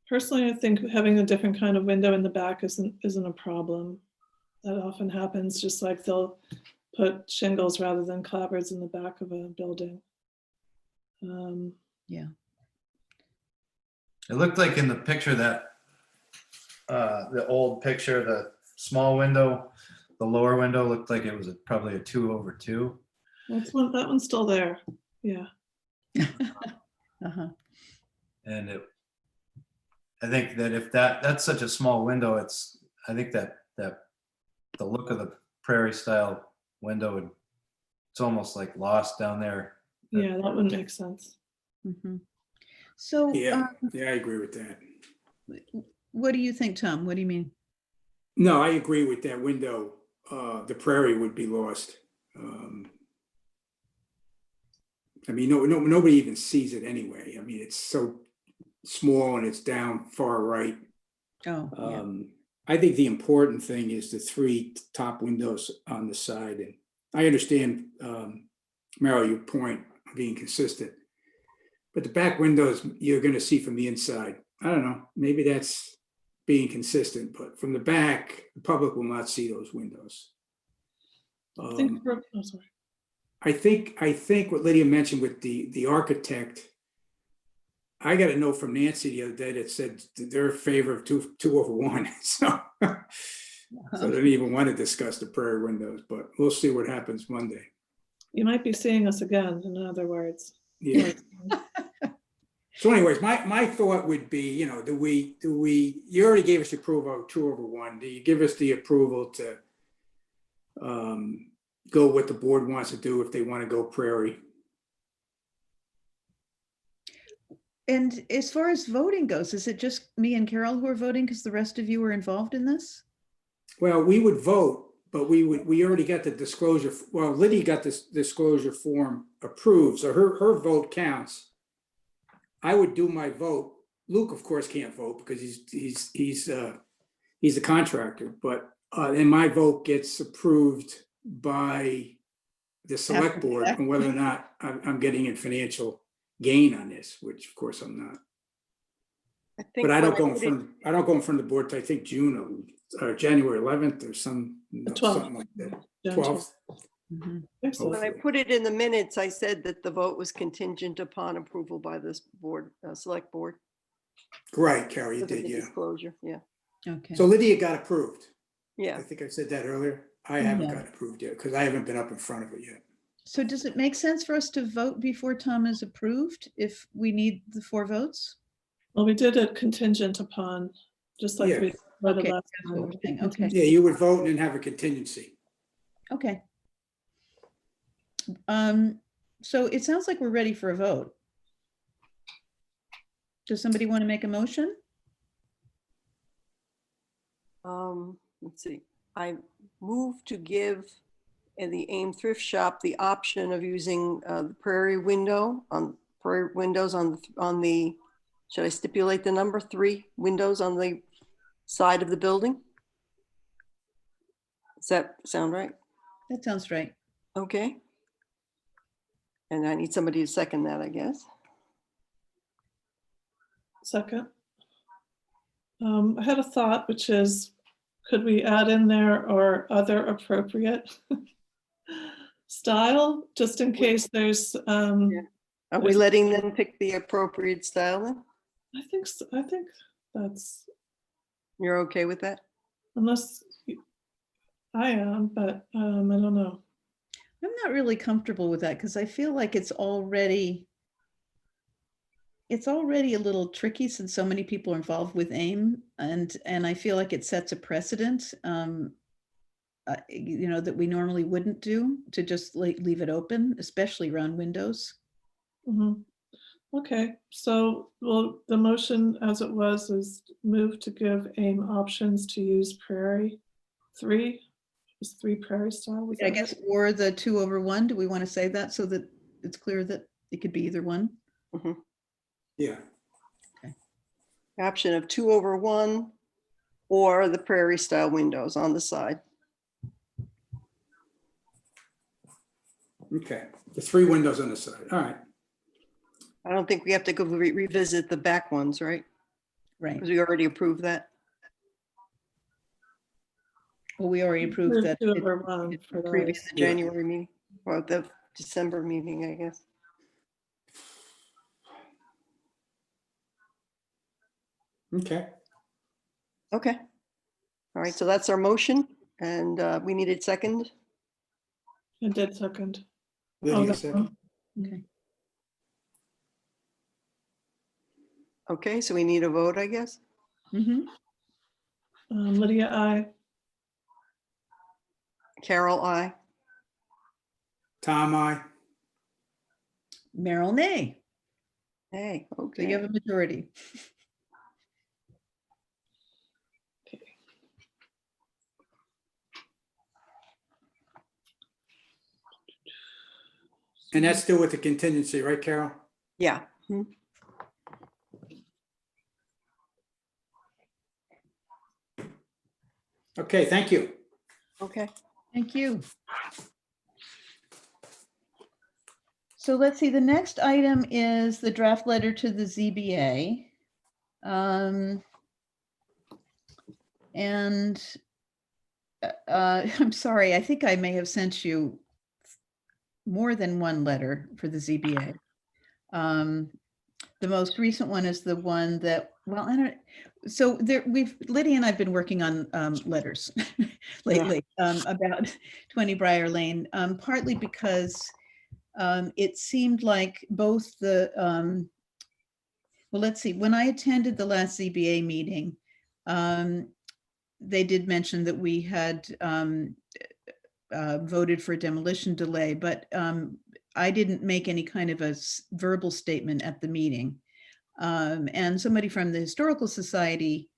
Personally, I think having a different kind of window in the back isn't a problem. That often happens, just like they'll put shingles rather than clapboards in the back of a building. Yeah. It looked like in the picture that the old picture, the small window, the lower window looked like it was probably a 2/2. That one's still there. Yeah. Uh-huh. And I think that if that's such a small window, I think that the look of the Prairie style window it's almost like lost down there. Yeah, that wouldn't make sense. So Yeah, I agree with that. what do you think, Tom? What do you mean? No, I agree with that window. The Prairie would be lost. I mean, nobody even sees it anyway. I mean, it's so small and it's down far right. Oh, yeah. I think the important thing is the 3 top windows on the side. And I understand, Meryl, your point of being consistent. But the back windows, you're going to see from the inside. I don't know, maybe that's being consistent, but from the back, the public will not see those windows. I think sorry. I think what Lydia mentioned with the architect, I got a note from Nancy the other day that said they're in favor of 2/1. So they didn't even want to discuss the Prairie windows, but we'll see what happens Monday. You might be seeing us again, in other words. Yeah. So anyways, my thought would be, you know, you already gave us the approval of 2/1. Do you give us the approval to go what the board wants to do if they want to go Prairie? And as far as voting goes, is it just me and Carol who are voting because the rest of you were involved in this? Well, we would vote, but we already got the disclosure. Well, Lydia got this disclosure form approved, so her vote counts. I would do my vote. Luke, of course, can't vote because he's a contractor, but then my vote gets approved by the select board on whether or not I'm getting a financial gain on this, which of course I'm not. But I don't go in front of the board till I think June or January 11th or something like that. 12th. Mhm. I think so. When I put it in the minutes, I said that the vote was contingent upon approval by this board, select board. Right, Carol, you Look at did, the yeah. disclosure, yeah, Okay. So Lydia got approved. yeah. I think I said that earlier. I haven't Yeah. got approved yet because I haven't been up in front of it yet. So does it make sense for us to vote before Tom is approved if we need the 4 votes? Well, we did it contingent upon, just like Yeah. we voted Okay, last that's what time. we're saying. Okay. Yeah, you would vote and then have a contingency. Okay. So it sounds like we're ready for a vote. Does somebody want to make a motion? Let's see, I move to give the AIM Thrift Shop the option of using the Prairie Window on Prairie Windows on the, should I stipulate the number 3 windows on the side of the building? Does that sound right? That sounds right. Okay. And I need somebody to second that, I guess. Second. I had a thought, which is, could we add in there or other appropriate style, just in case there's, Are we There's- letting them pick the appropriate style then? I think, I think that's, You're okay with that? unless I am, but I don't know. I'm not really comfortable with that because I feel like it's already a little tricky since so many people are involved with AIM, and I feel like it sets a precedent, that we normally wouldn't do, to just leave it open, especially around windows. Mhm. Okay, so, well, the motion as it was is move to give AIM options to use Prairie 3. Was 3 Prairie style? Was I that guess, it? or the 2/1. Do we want to say that so that it's clear that it could be either one? Mhm. Yeah. Option of 2/1 or the Prairie style windows on the side. Okay. The 3 windows on the side. All right. I don't think we have to go revisit the back ones, right? Right. Because we already approved that. Well, we already approved Move that. 2/1 for Previous those. the Yeah. January meeting, or the December meeting, I guess. Okay. Okay. All right, so that's our motion, and we needed second. I did second. Lydia that said. one. Okay. Okay, so we need a vote, I guess. Mhm. Lydia, I. Carol, I. Tom, I. Meryl, nay. Hey, So you have okay. a majority. And that's still with the contingency, right, Carol? Yeah. Hmm. Okay, thank you. Okay. Thank you. So let's see, the next item is the draft letter to the ZBA. And I'm sorry, I think I may have sent you more than one letter for the ZBA. The most recent one is the one that, well, I don't, so there, Lydia and I've been working on letters lately about 20 Briar Lane, partly because it seemed like both the, well, let's see, when I attended the last ZBA meeting, they did mention that we had voted for a demolition delay, but I didn't make any kind of a verbal statement at the meeting. And somebody from the Historical Society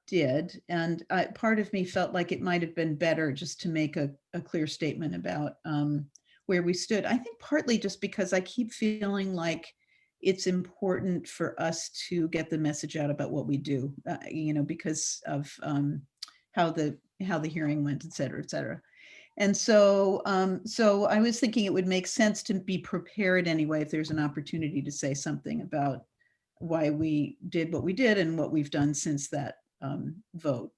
did. And part of me felt like it might have been better just to make a clear statement about where we stood. I think partly just because I keep feeling like it's important for us to get the message out about what we do, because of how the hearing went, et cetera, et cetera. And so, so I was thinking it would make sense to be prepared anyway if there's an opportunity to say something about why we did what we did and what we've done since that vote.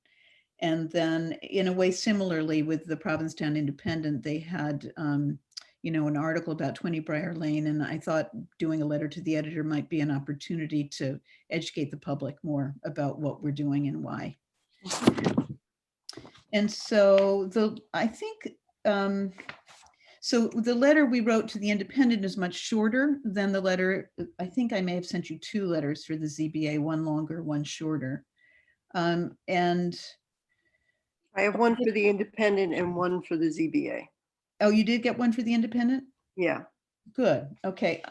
And then in a way, similarly with the Provincetown Independent, they had, you know, an article about 20 Briar Lane. And I thought doing a letter to the editor might be an opportunity to educate the public more about what we're doing and why. And so I think, so the letter we wrote to the Independent is much shorter than the letter. I think I may have sent you 2 letters for the ZBA, one longer, one shorter. And I have one for the Independent and one for the ZBA. oh, you did get one for the Independent? Yeah. Good. Okay.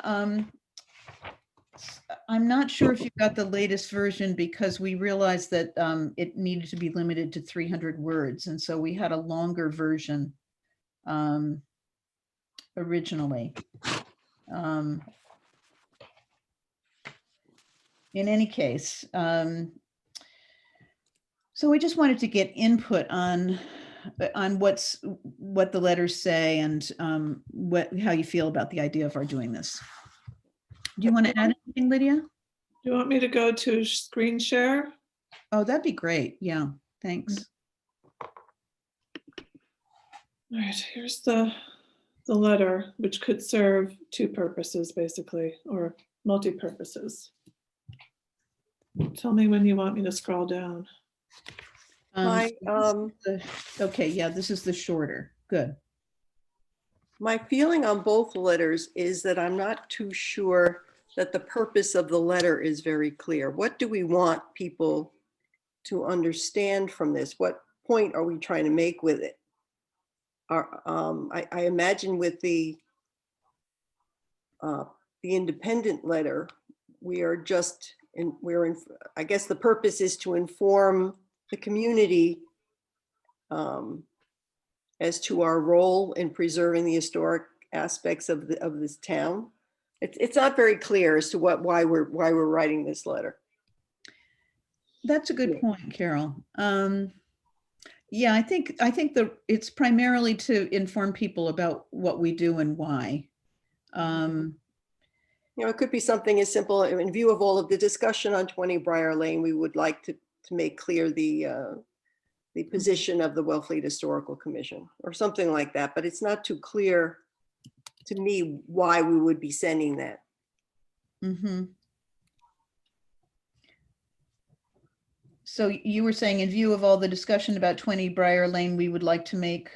I'm not sure if you got the latest version because we realized that it needed to be limited to 300 words. And so we had a longer version originally. In any case, so I just wanted to get input on what the letters say and how you feel about the idea of our doing this. Do you want to add anything, Lydia? Do you want me to go to screen share? Oh, that'd be great. Yeah, thanks. All right, here's the letter, which could serve 2 purposes, basically, or multi-purposes. Tell me when you want me to scroll down. My, Okay, yeah, this is the shorter. Good. my feeling on both letters is that I'm not too sure that the purpose of the letter is very clear. What do we want people to understand from this? What point are we trying to make with it? I imagine with the Independent letter, we are just I guess the purpose is to inform the community as to our role in preserving the historic aspects of this town. It's not very clear as to why we're writing this letter. That's a good point, Carol. Yeah, I think it's primarily to inform people about what we do and why. You know, it could be something as simple, in view of all of the discussion on 20 Briar Lane, we would like to make clear the position of the Wellfleet Historical Commission or something like that, but it's not too clear to me why we would be sending that. Mm-hmm. So you were saying in view of all the discussion about 20 Briar Lane, we would like to make,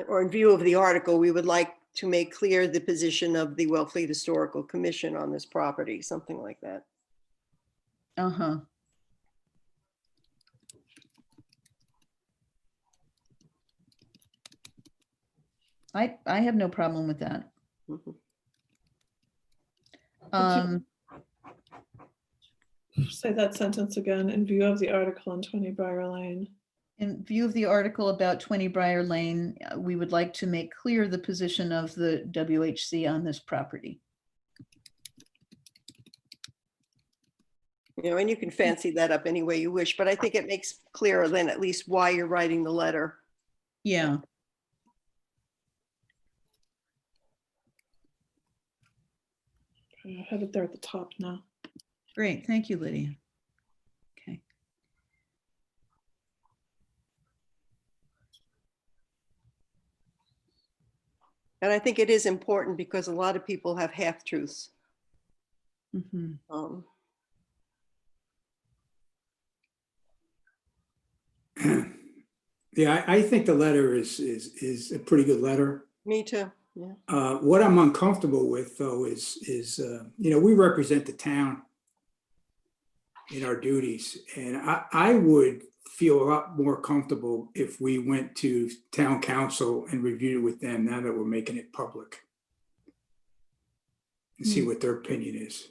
Or in view of the article, we would like to make clear the position of the Wellfleet Historical Commission on this property, something like that. uh-huh. I have no problem with that. Mhm. Say that sentence again, in view of the article on 20 Briar Lane. In view of the article about 20 Briar Lane, we would like to make clear the position of the WHC on this property. You know, and you can fancy that up any way you wish, but I think it makes clearer then at least why you're writing the letter. Yeah. I have it there at the top now. Great. Thank you, Lydia. Okay. And I think it is important because a lot of people have half-truths. Mm-hmm. Yeah, I think the letter is a pretty good letter. Me too, yeah. What I'm uncomfortable with though is you know, we represent the town in our duties, and I would feel a lot more comfortable if we went to town council and reviewed it with them now that we're making it public. And see what their opinion is.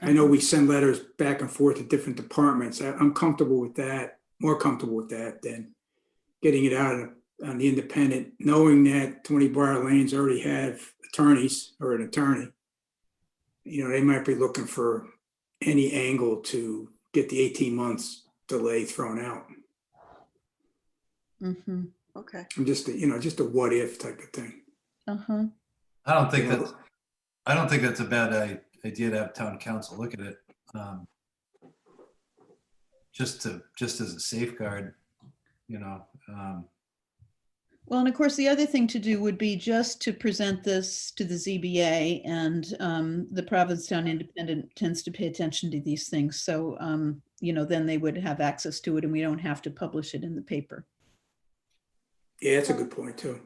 I know we send letters back and forth to different departments. I'm comfortable with that, more comfortable with that than getting it out on the Independent, knowing that 20 Briar Lanes already have attorneys or an attorney. You know, they might be looking for any angle to get the 18 months delay thrown out. Mm-hmm. Okay. I'm just a what if type of thing. Uh-huh. I don't think Yeah. that's a bad idea to have town council look at it. Just as a safeguard. you know, Well, and of course, the other thing to do would be just to present this to the ZBA, and the Provincetown Independent tends to pay attention to these things. So, you know, then they would have access to it and we don't have to publish it in the paper. Yeah, that's a good point too.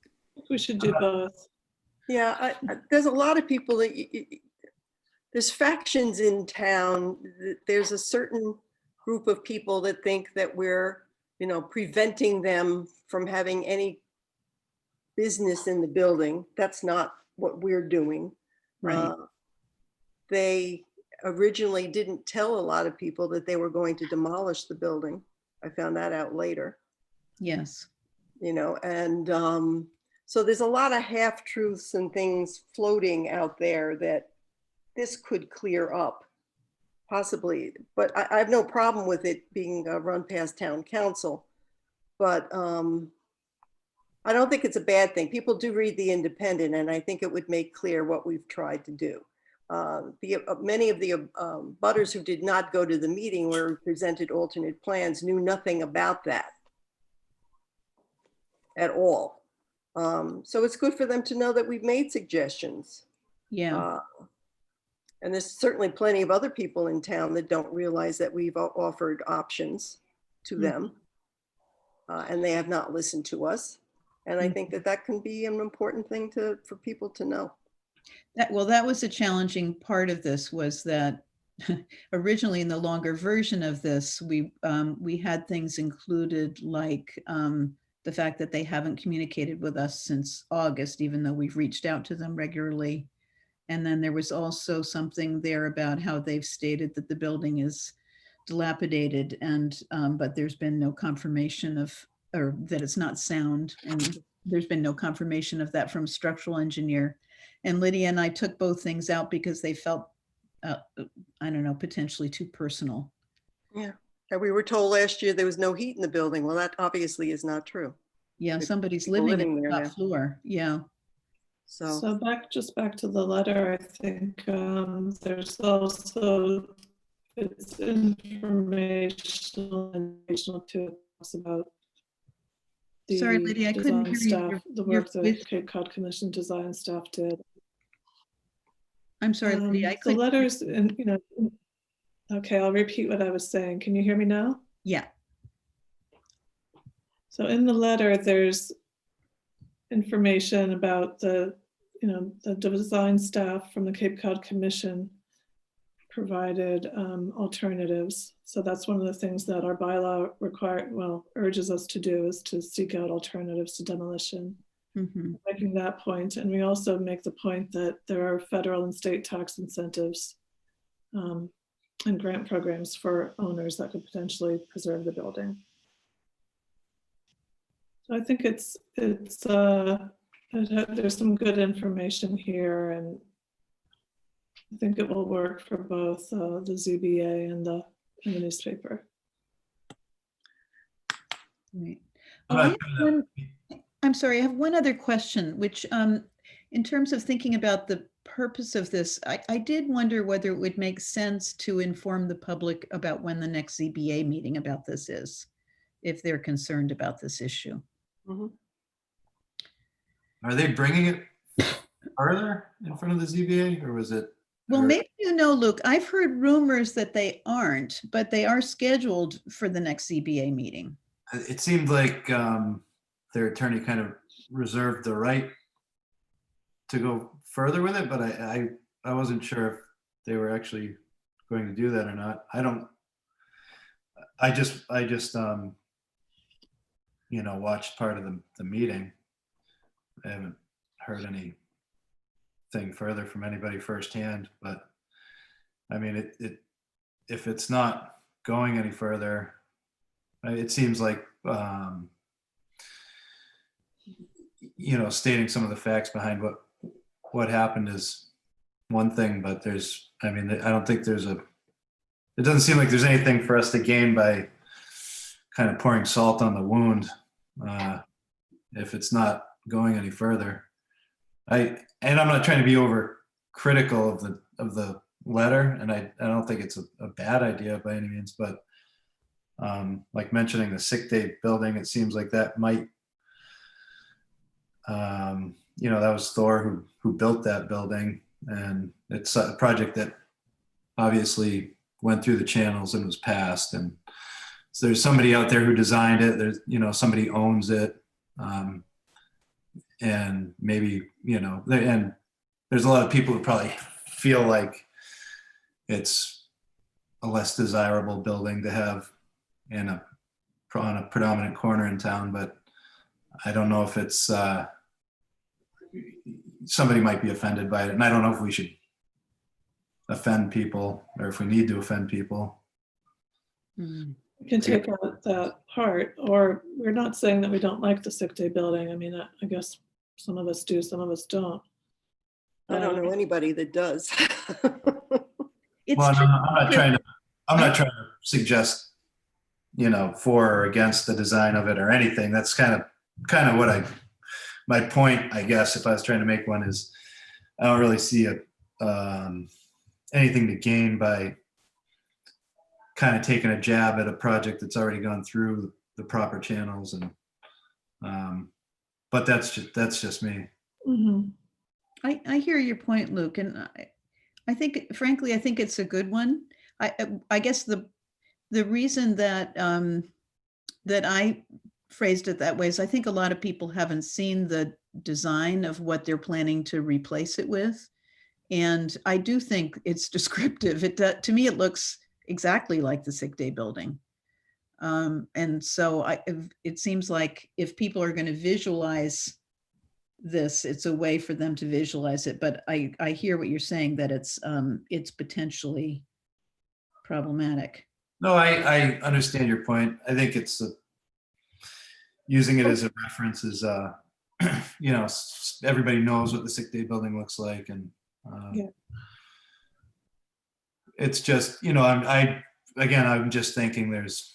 I think we should do both. Yeah, there's a lot of people that there's factions in town. There's a certain group of people that think that we're, you know, preventing them from having any business in the building. That's not what we're doing. Right. They originally didn't tell a lot of people that they were going to demolish the building. I found that out later, Yes. you know, and so there's a lot of half-truths and things floating out there that this could clear up, possibly. But I have no problem with it being run past town council. But I don't think it's a bad thing. People do read the Independent, and I think it would make clear what we've tried to do. Many of the butters who did not go to the meeting where we presented alternate plans knew nothing about that at all. So it's good for them to know that we've made suggestions. Yeah. And there's certainly plenty of other people in town that don't realize that we've offered options to them. And they have not listened to us. And I think that that can be an important thing for people to know. That was a challenging part of this, was that originally in the longer version of this, we had things included like the fact that they haven't communicated with us since August, even though we've reached out to them regularly. And then there was also something there about how they've stated that the building is dilapidated, and but there's been no confirmation of, or that it's not sound, and there's been no confirmation of that from a structural engineer. And Lydia and I took both things out because they felt, I don't know, potentially too personal. Yeah. And we were told last year there was no heat in the building. Well, that obviously is not true. Yeah, There's somebody's people living living in the there top now. floor. Yeah. So Back to the letter, I think there's also, it's informational too. It talks about the Sorry, Lydia, I couldn't design hear you. staff, the Your work that voice- Cape Cod Commission design staff did. I'm sorry, Lydia, I The couldn't. letters, and you know, okay, I'll repeat what I was saying. Can you hear me now? Yeah. So in the letter, there's information about the design staff from the Cape Cod Commission provided alternatives. So that's one of the things that our bylaw urges us to do, is to seek out alternatives to demolition. Making that point. And we also make the point that there are federal and state tax incentives and grant programs for owners that could potentially preserve the building. So I think there's some good information here, and I think it will work for both the ZBA and the newspaper. Right. I'm Oh, not sure that- I'm sorry, I have one other question, which in terms of thinking about the purpose of this, I did wonder whether it would make sense to inform the public about when the next ZBA meeting about this is, if they're concerned about this issue. Are they bringing it further in front of the ZBA, or was it? Well, or- maybe you know, Luke, I've heard rumors that they aren't, but they are scheduled for the next ZBA meeting. It seemed like their attorney kind of reserved the right to go further with it, but I wasn't sure if they were actually going to do that or not. I just watched part of the meeting. I haven't heard anything further from anybody firsthand, but I mean, if it's not going any further, it seems like, stating some of the facts behind what happened is one thing, but I don't think it doesn't seem like there's anything for us to gain by kind of pouring salt on the wound if it's not going any further. I'm not trying to be over critical of the letter, and I don't think it's a bad idea by any means, but Like mentioning the sick day building, it seems like that might, that was Thor who built that building, and it's a project that obviously went through the channels and was passed. And so there's somebody out there who designed it. There's, somebody owns it. And maybe, and there's a lot of people who probably feel like it's a less desirable building to have on a predominant corner in town, but I don't know if it's, somebody might be offended by it. And I don't know if we should offend people or if we need to offend people. Mm. We can take out that part, or we're not saying that we don't like the sick day building. I mean, I guess some of us do, some of us don't. I don't know anybody that does. It's Well, no, true. I'm not trying to suggest, for or against the design of it or anything. That's kind of what my point, I guess, if I was trying to make one, is I don't really see anything to gain by kind of taking a jab at a project that's already gone through the proper channels. And but that's just me. Mhm. I hear your point, Luke, and I think, frankly, I think it's a good one. I guess the reason that that I phrased it that way is I think a lot of people haven't seen the design of what they're planning to replace it with, and I do think it's descriptive. To me, it looks exactly like the sick day building, and so it seems like if people are going to visualize this, it's a way for them to visualize it. But I hear what you're saying, that it's potentially problematic. No, I understand your point. I think it's using it as a reference is, everybody knows what the sick day building looks like, and Yeah. it's just, I'm just thinking there's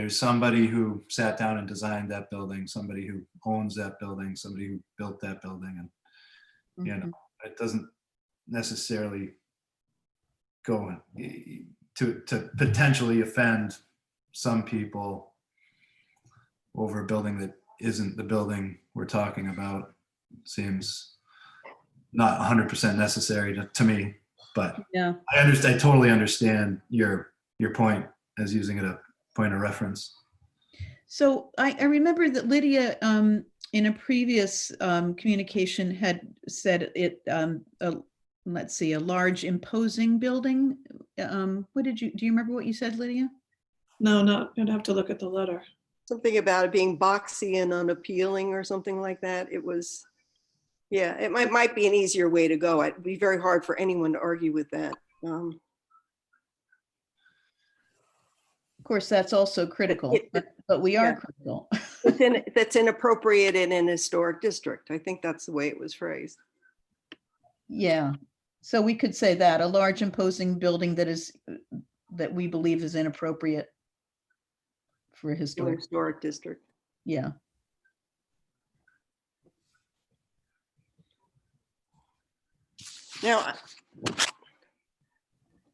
somebody who sat down and designed that building, somebody who owns that building, somebody who built that building, and Mhm. it doesn't necessarily go to potentially offend some people over a building that isn't the building we're talking about. Seems not 100% necessary to me, but Yeah. I totally understand your point as using it a point of reference. So I remember that Lydia, in a previous communication, had said it. Let's see, a large imposing building. Do you remember what you said, Lydia? No, you'd have to look at the letter. Something about it being boxy and unappealing or something like that. It was, yeah, it might be an easier way to go. It'd be very hard for anyone to argue with that. Of course, that's also critical, but we are yeah. critical. That's inappropriate in an historic district. I think that's the way it was phrased. Yeah. So we could say that a large imposing building that we believe is inappropriate for a In a historic. historic district. Yeah. Now,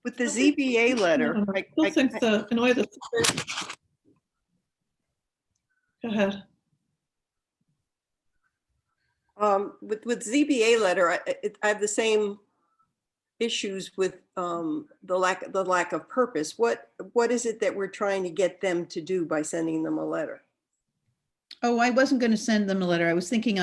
with the ZBA letter, I still think in a way that. Go ahead. with ZBA letter, I have the same issues with the lack of purpose. What is it that we're trying to get them to do by sending them a letter? Oh, I wasn't going to send them a letter. I was thinking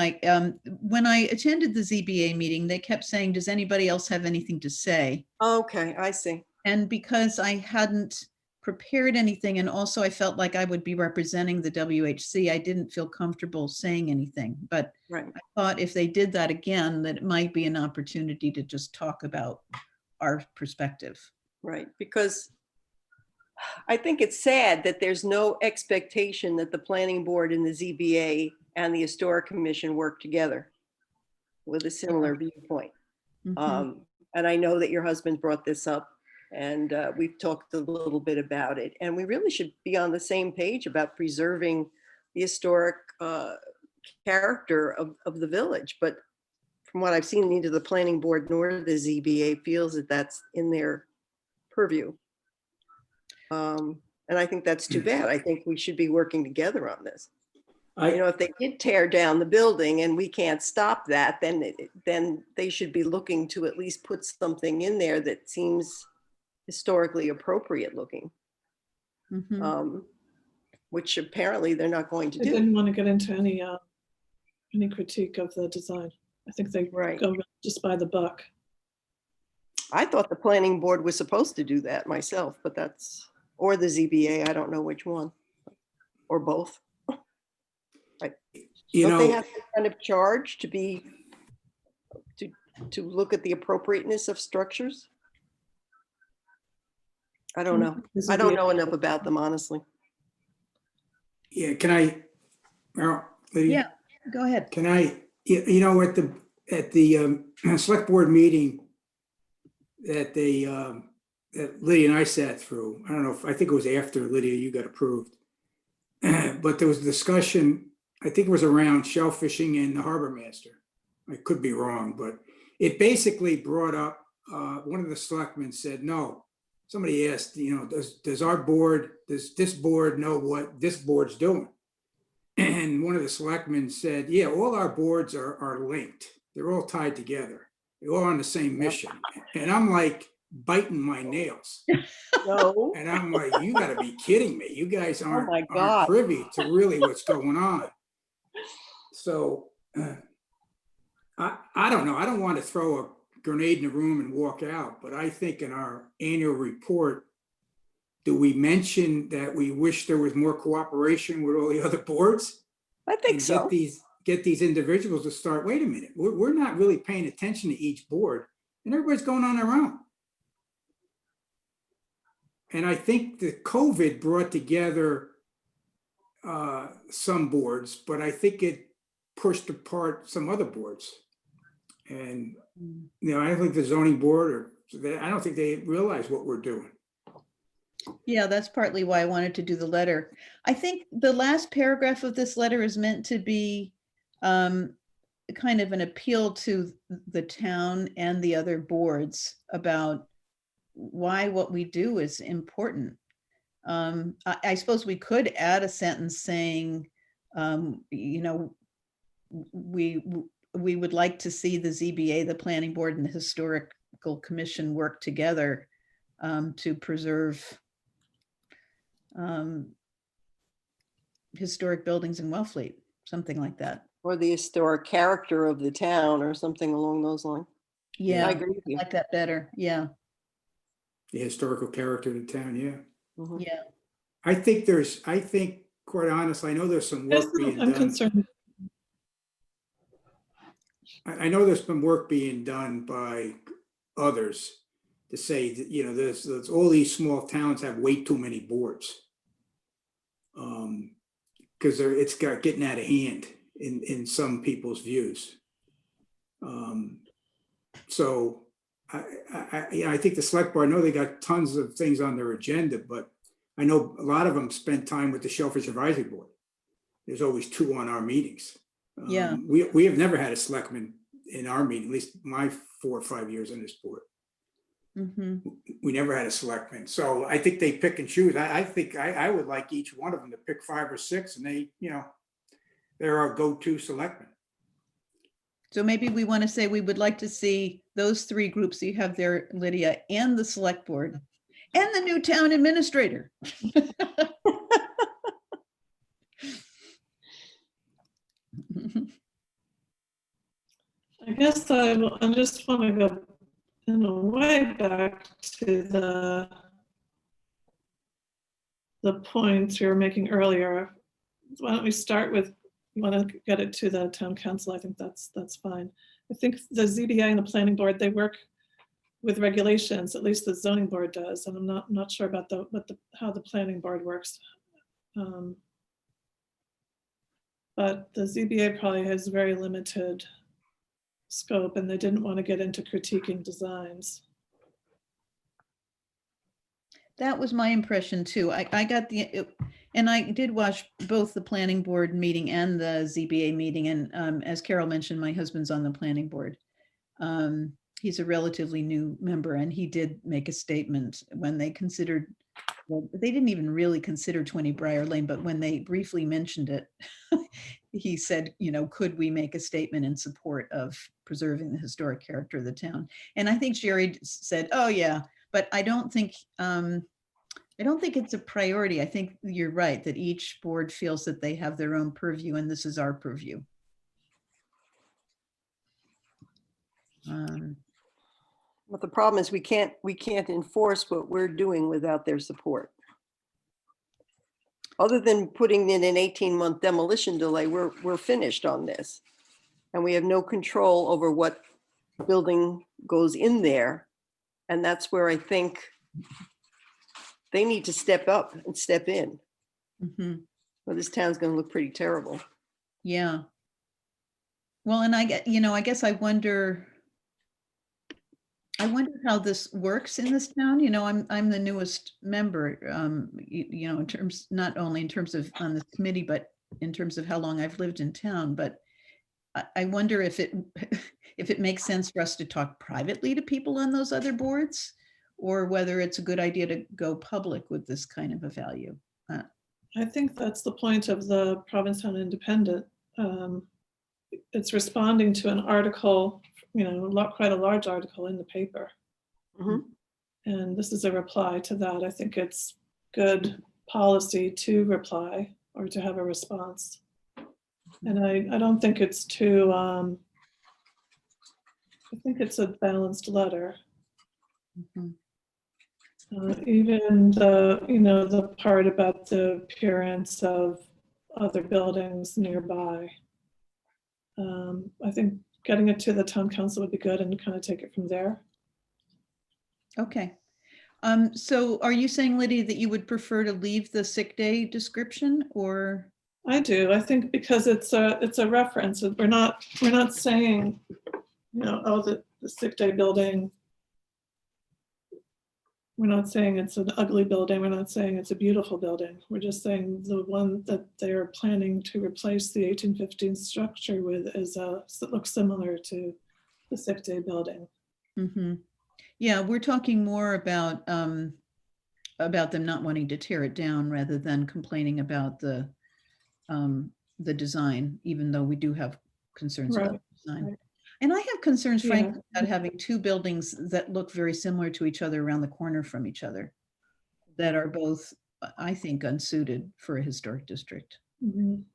when I attended the ZBA meeting, they kept saying, does anybody else have anything to say? Okay, I see. And because I hadn't prepared anything, and also I felt like I would be representing the WHC, I didn't feel comfortable saying anything. But Right. I thought if they did that again, that it might be an opportunity to just talk about our perspective. Right, because I think it's sad that there's no expectation that the planning board and the ZBA and the historic commission work together with a similar viewpoint. Mhm. And I know that your husband brought this up, and we've talked a little bit about it. And we really should be on the same page about preserving the historic character of the village. But from what I've seen, neither the planning board nor the ZBA feels that that's in their purview. And I think that's too bad. I think we should be working together on this. You know, I, if they did tear down the building and we can't stop that, then they should be looking to at least put something in there that seems historically appropriate looking, Mhm. which apparently they're not going to I do. didn't want to get into any critique of the design. I think they Right. go just by the buck. I thought the planning board was supposed to do that myself, but that's, or the ZBA, I don't know which one, or both. you Don't they know, have to kind of charge to look at the appropriateness of structures? I don't know. I don't know enough about them, honestly. yeah, can I, Meryl, Lydia? Yeah, go ahead. Can I, you know, at the select board meeting that that Lydia and I sat through, I don't know if, I think it was after Lydia, you got approved. But there was a discussion, I think it was around shellfishing and the harbor master. I could be wrong, but it basically brought up, one of the selectmen said, no. Somebody asked, you know, does this board know what this board's doing? And one of the selectmen said, yeah, all our boards are linked. They're all tied together. They're all on the same mission. And I'm like biting my nails. No. And I'm like, you gotta be kidding me. You guys aren't, my aren't God. privy to really what's going on. So I don't know. I don't want to throw a grenade in the room and walk out, but I think in our annual report, do we mention that we wish there was more cooperation with all the other boards? I think And so. get these individuals to start, wait a minute, we're not really paying attention to each board and everybody's going on their own. And I think the COVID brought together some boards, but I think it pushed apart some other boards. And, you know, I don't think the zoning board I don't think they realize what we're doing. Yeah, that's partly why I wanted to do the letter. I think the last paragraph of this letter is meant to be kind of an appeal to the town and the other boards about why what we do is important. I suppose we could add a sentence saying, you know, we would like to see the ZBA, the planning board, and the historical commission work together to preserve historic buildings in Wellfleet, something like that. Or the historic character of the town or something along those lines. Yeah, I I agree with you. like that better. Yeah, The historical character of the town, yeah. Mhm. yeah. I think quite honestly, I know there's some Yes, work being I'm done. concerned. I know there's been work being done by others to say that, you know, there's all these small towns have way too many boards. Because it's getting out of hand in some people's views. So I think the select board, I know they got tons of things on their agenda, but I know a lot of them spend time with the Shellfish Advisory Board. There's always two on our meetings. Yeah. We have never had a selectman in our meeting, at least my 4 or 5 years on this board. Mhm. We never had a selectman. So I think they pick and choose. I think I would like each one of them to pick 5 or 6 and they, you know, they're our go-to selectmen. So maybe we want to say we would like to see those 3 groups you have there, Lydia, and the select board and the new town administrator. I guess I just want to go in a way back to the points you were making earlier. Why don't we start with, you want to get it to the town council? I think that's fine. I think the ZBA and the planning board, they work with regulations, at least the zoning board does, and I'm not sure about how the planning board works. But the ZBA probably has very limited scope, and they didn't want to get into critiquing designs. That was my impression too. I got and I did watch both the planning board meeting and the ZBA meeting. And as Carol mentioned, my husband's on the planning board. He's a relatively new member and he did make a statement when they considered well, they didn't even really consider 20 Briar Lane, but when they briefly mentioned it, he said, you know, could we make a statement in support of preserving the historic character of the town? And I think Jerry said, oh yeah, but I don't think it's a priority. I think you're right that each board feels that they have their own purview and this is our purview. But the problem is we can't enforce what we're doing without their support. Other than putting in an 18-month demolition delay, we're finished on this. And we have no control over what building goes in there. And that's where I think they need to step up and step in. Mhm. Or this town's gonna look pretty terrible. Yeah. Well, and I get, you know, I guess I wonder how this works in this town. You know, I'm the newest member, you know, in terms, not only in terms of on this committee, but in terms of how long I've lived in town. But I wonder if it if it makes sense for us to talk privately to people on those other boards, or whether it's a good idea to go public with this kind of a value. I think that's the point of the Provincetown Independent. It's responding to an article, you know, quite a large article in the paper. Mhm. And this is a reply to that. I think it's good policy to reply or to have a response. And I don't think it's too, I think it's a balanced letter. Mhm. Even the, you know, the part about the appearance of other buildings nearby. I think getting it to the town council would be good and kind of take it from there. Okay. So are you saying, Lydia, that you would prefer to leave the sick day description, or? I do. I think because it's a reference. We're not saying, you know, oh, the sick day building. We're not saying it's an ugly building. We're not saying it's a beautiful building. We're just saying the one that they're planning to replace the 1815 structure with is that looks similar to the sick day building. Mhm. Yeah, we're talking more about them not wanting to tear it down rather than complaining about the design, even though we do have concerns about Right, the design. right. And I have concerns, Yeah. frankly, about having two buildings that look very similar to each other around the corner from each other, that are both, I think, unsuited for a historic district. Mhm.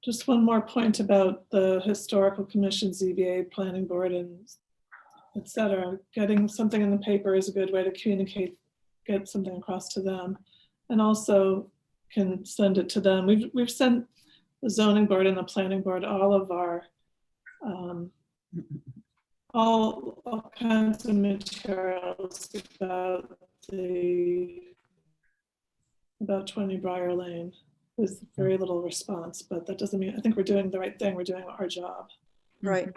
Just one more point about the historical commission, ZBA, planning board, and et cetera. Getting something in the paper is a good way to communicate, get something across to them, and also can send it to them. We've sent the zoning board and the planning board all of our all kinds of materials about 20 Briar Lane with very little response, but that doesn't mean, I think we're doing the right thing. We're doing our job. Right.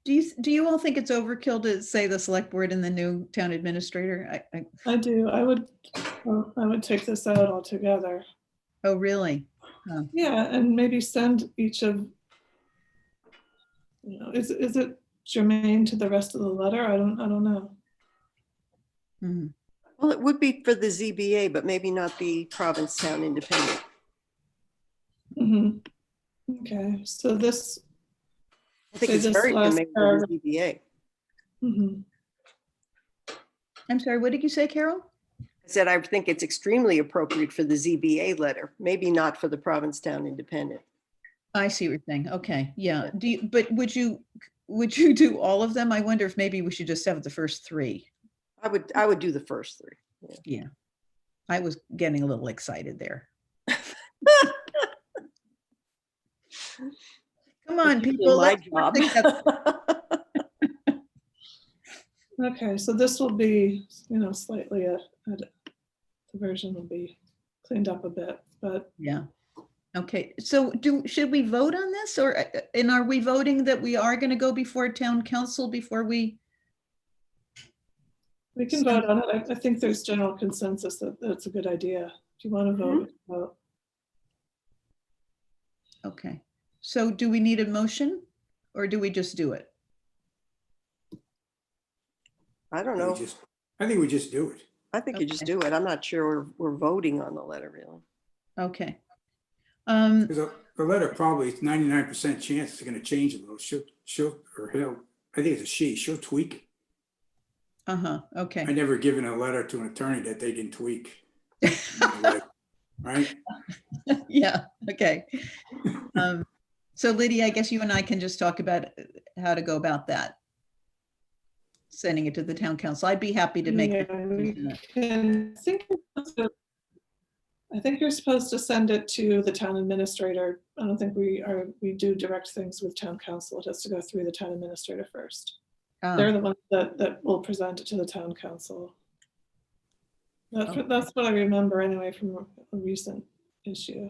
Do you all think it's overkill to say the select board and the new town administrator? I do. I would take this out altogether. Oh, really? Oh. Yeah, and maybe send each of, you know, is it germane to the rest of the letter? I don't know. Mhm. Well, it would be for the ZBA, but maybe not the Provincetown Independent. Mhm. Okay, so this, I think Say it's this very last germane to the paragraph. ZBA. mhm. I'm sorry, what did you say, Carol? I said, I think it's extremely appropriate for the ZBA letter, maybe not for the Provincetown Independent. I see what you're saying. Okay, yeah. But would you do all of them? I wonder if maybe we should just have the first three. I would do the first three. Yeah. Yeah. I was getting a little excited there. Come on, It's usually people. my Let's work job. together. Okay, so this will be, you know, slightly the version will be cleaned up a bit, but Yeah. Okay, so should we vote on this, or, and are we voting that we are going to go before town council before we? we can vote on it. I think there's general consensus that that's a good idea. If you want to vote, we can vote. Okay, so do we need a motion or do we just do it? I don't We know. I think we just do it. I think you just Okay. do it. I'm not sure we're voting on the letter, really. Okay. Because the letter probably is 99% chance it's gonna change a little. She'll, or he'll, I think it's a she, she'll tweak. Uh-huh, I okay. never given a letter to an attorney that they didn't tweak. Right? Yeah, okay. So Lydia, I guess you and I can just talk about how to go about that. Sending it to the town council. I'd be happy to make. the Yeah, we decision. can, I think you're supposed to send it to the town administrator. I don't think we do direct things with town council. It has to go through the town administrator first. They're Oh, the ones that will present it to the town council. Okay. That's what I remember anyway from a recent issue.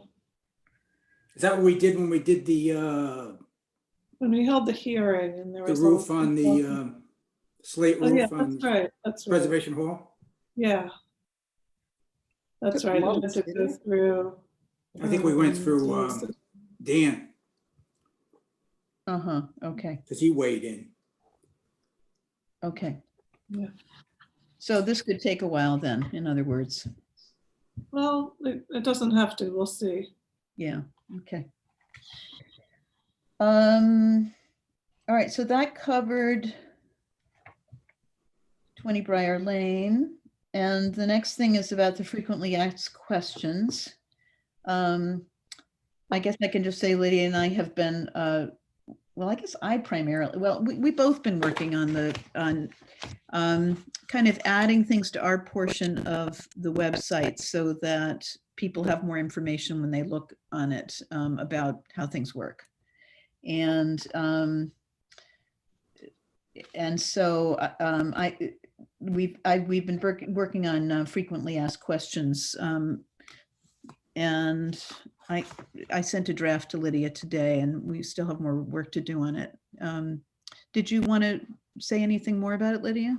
Is that what we did when we did the When we held the hearing and there was. a- roof on the slate Oh, yeah, roof on that's right, that's right. Preservation Hall? Yeah. That's Took right. It months, had to didn't go it? through. I think we went through so- Dan, uh-huh, okay, because he weighed in. okay. Yeah. So this could take a while then, in other words. Well, it doesn't have to, we'll see. Yeah, okay. All right, so that covered 20 Briar Lane. And the next thing is about the frequently asked questions. I guess I can just say Lydia and I have been, well, I guess I primarily, well, we both been working on kind of adding things to our portion of the website so that people have more information when they look on it about how things work. And so we've been working on frequently asked questions, and I sent a draft to Lydia today, and we still have more work to do on it. Did you want to say anything more about it, Lydia?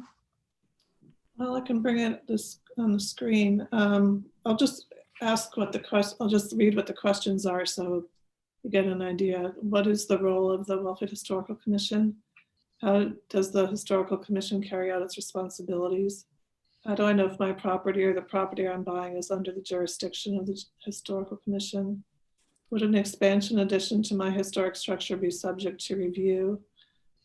Well, I can bring it this on the screen. I'll just ask I'll just read what the questions are so you get an idea. What is the role of the Wellfleet Historical Commission? How does the Historical Commission carry out its responsibilities? How do I know if my property or the property I'm buying is under the jurisdiction of the Historical Commission? Would an expansion addition to my historic structure be subject to review?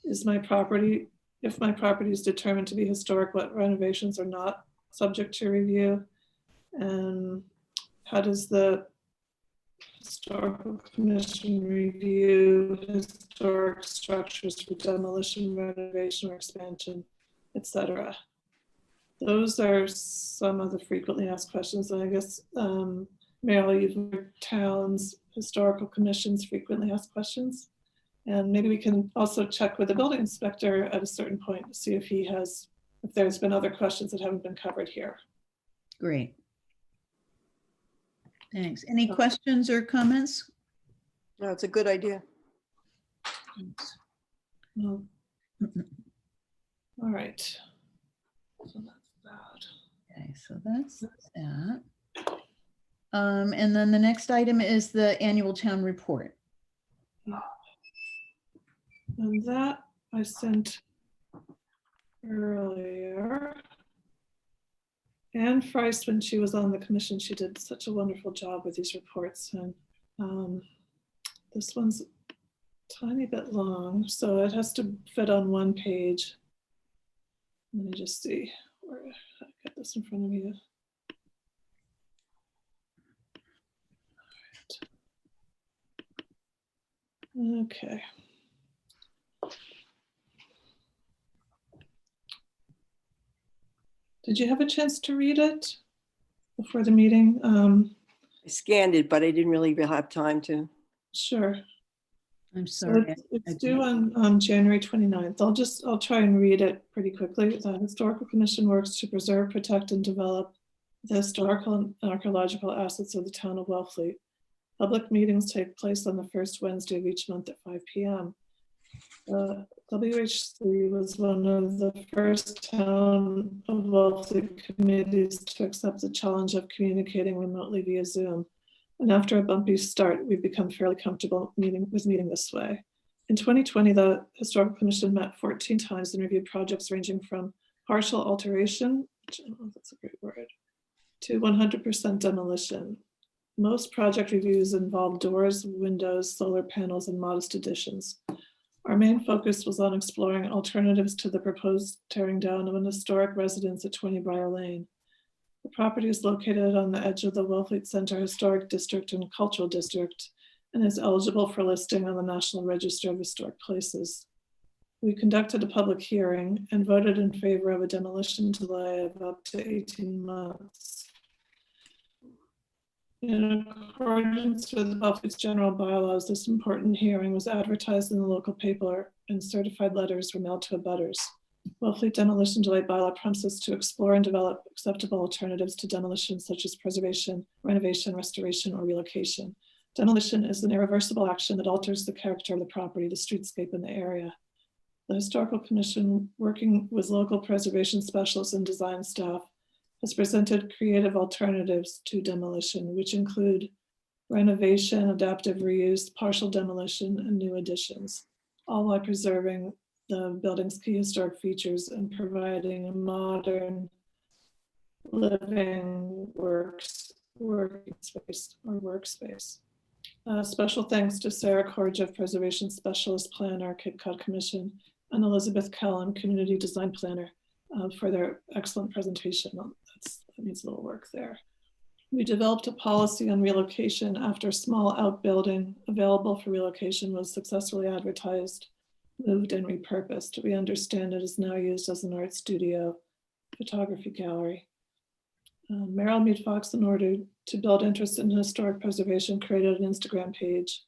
If my property is determined to be historic, what renovations are not subject to review? And how does the Historical Commission review historic structures for demolition, renovation, or expansion, etc.? Those are some of the frequently asked questions. And I guess, Meryl, you've heard towns, historical commissions frequently asked questions. And maybe we can also check with the building inspector at a certain point to see if there's been other questions that haven't been covered here. Great. Thanks. Any questions or comments? No, it's a good idea. Well, all right. So that's that. Okay, so that's that. And then the next item is the annual town report. And that I sent earlier. Anne Price, when she was on the commission, she did such a wonderful job with these reports. And this one's a tiny bit long, so it has to fit on one page. Let me just see where I get this in front of you. Okay. Did you have a chance to read it before the meeting? I scanned it, but I didn't really have time to. Sure. I'm So sorry. it's due on January 29th. I'll try and read it pretty quickly. The Historical Commission works to preserve, protect, and develop the historical and archaeological assets of the town of Wellfleet. Public meetings take place on the first Wednesday of each month at 5 p.m. WHC was one of the first town of Wellfleet committees to accept the challenge of communicating remotely via Zoom. And after a bumpy start, we've become fairly comfortable meeting this way. In 2020, the Historical Commission met 14 times and reviewed projects ranging from partial alteration that's a great word, to 100% demolition. Most project reviews involve doors, windows, solar panels, and modest additions. Our main focus was on exploring alternatives to the proposed tearing down of an historic residence at 20 Briar Lane. The property is located on the edge of the Wellfleet Center Historic District and Cultural District and is eligible for listing on the National Register of Historic Places. We conducted a public hearing and voted in favor of a demolition delay of up to 18 months. In accordance with Wellfleet's general bylaws, this important hearing was advertised in the local paper and certified letters were mailed to abutters. Wellfleet demolition delay bylaw prompts us to explore and develop acceptable alternatives to demolition, such as preservation, renovation, restoration, or relocation. Demolition is an irreversible action that alters the character of the property, the streetscape, and the area. The Historical Commission, working with local preservation specialists and design staff, has presented creative alternatives to demolition, which include renovation, adaptive reuse, partial demolition, and new additions, all while preserving the building's key historic features and providing a modern living workspace. Special thanks to Sarah Korjev, Preservation Specialist Planner, Cape Cod Commission, and Elizabeth Kellum, Community Design Planner, for their excellent presentation. That needs a little work there. We developed a policy on relocation after a small outbuilding available for relocation was successfully advertised, moved, and repurposed. We understand it is now used as an art studio, photography gallery. Merrill Mead Fox, in order to build interest in historic preservation, created an Instagram page.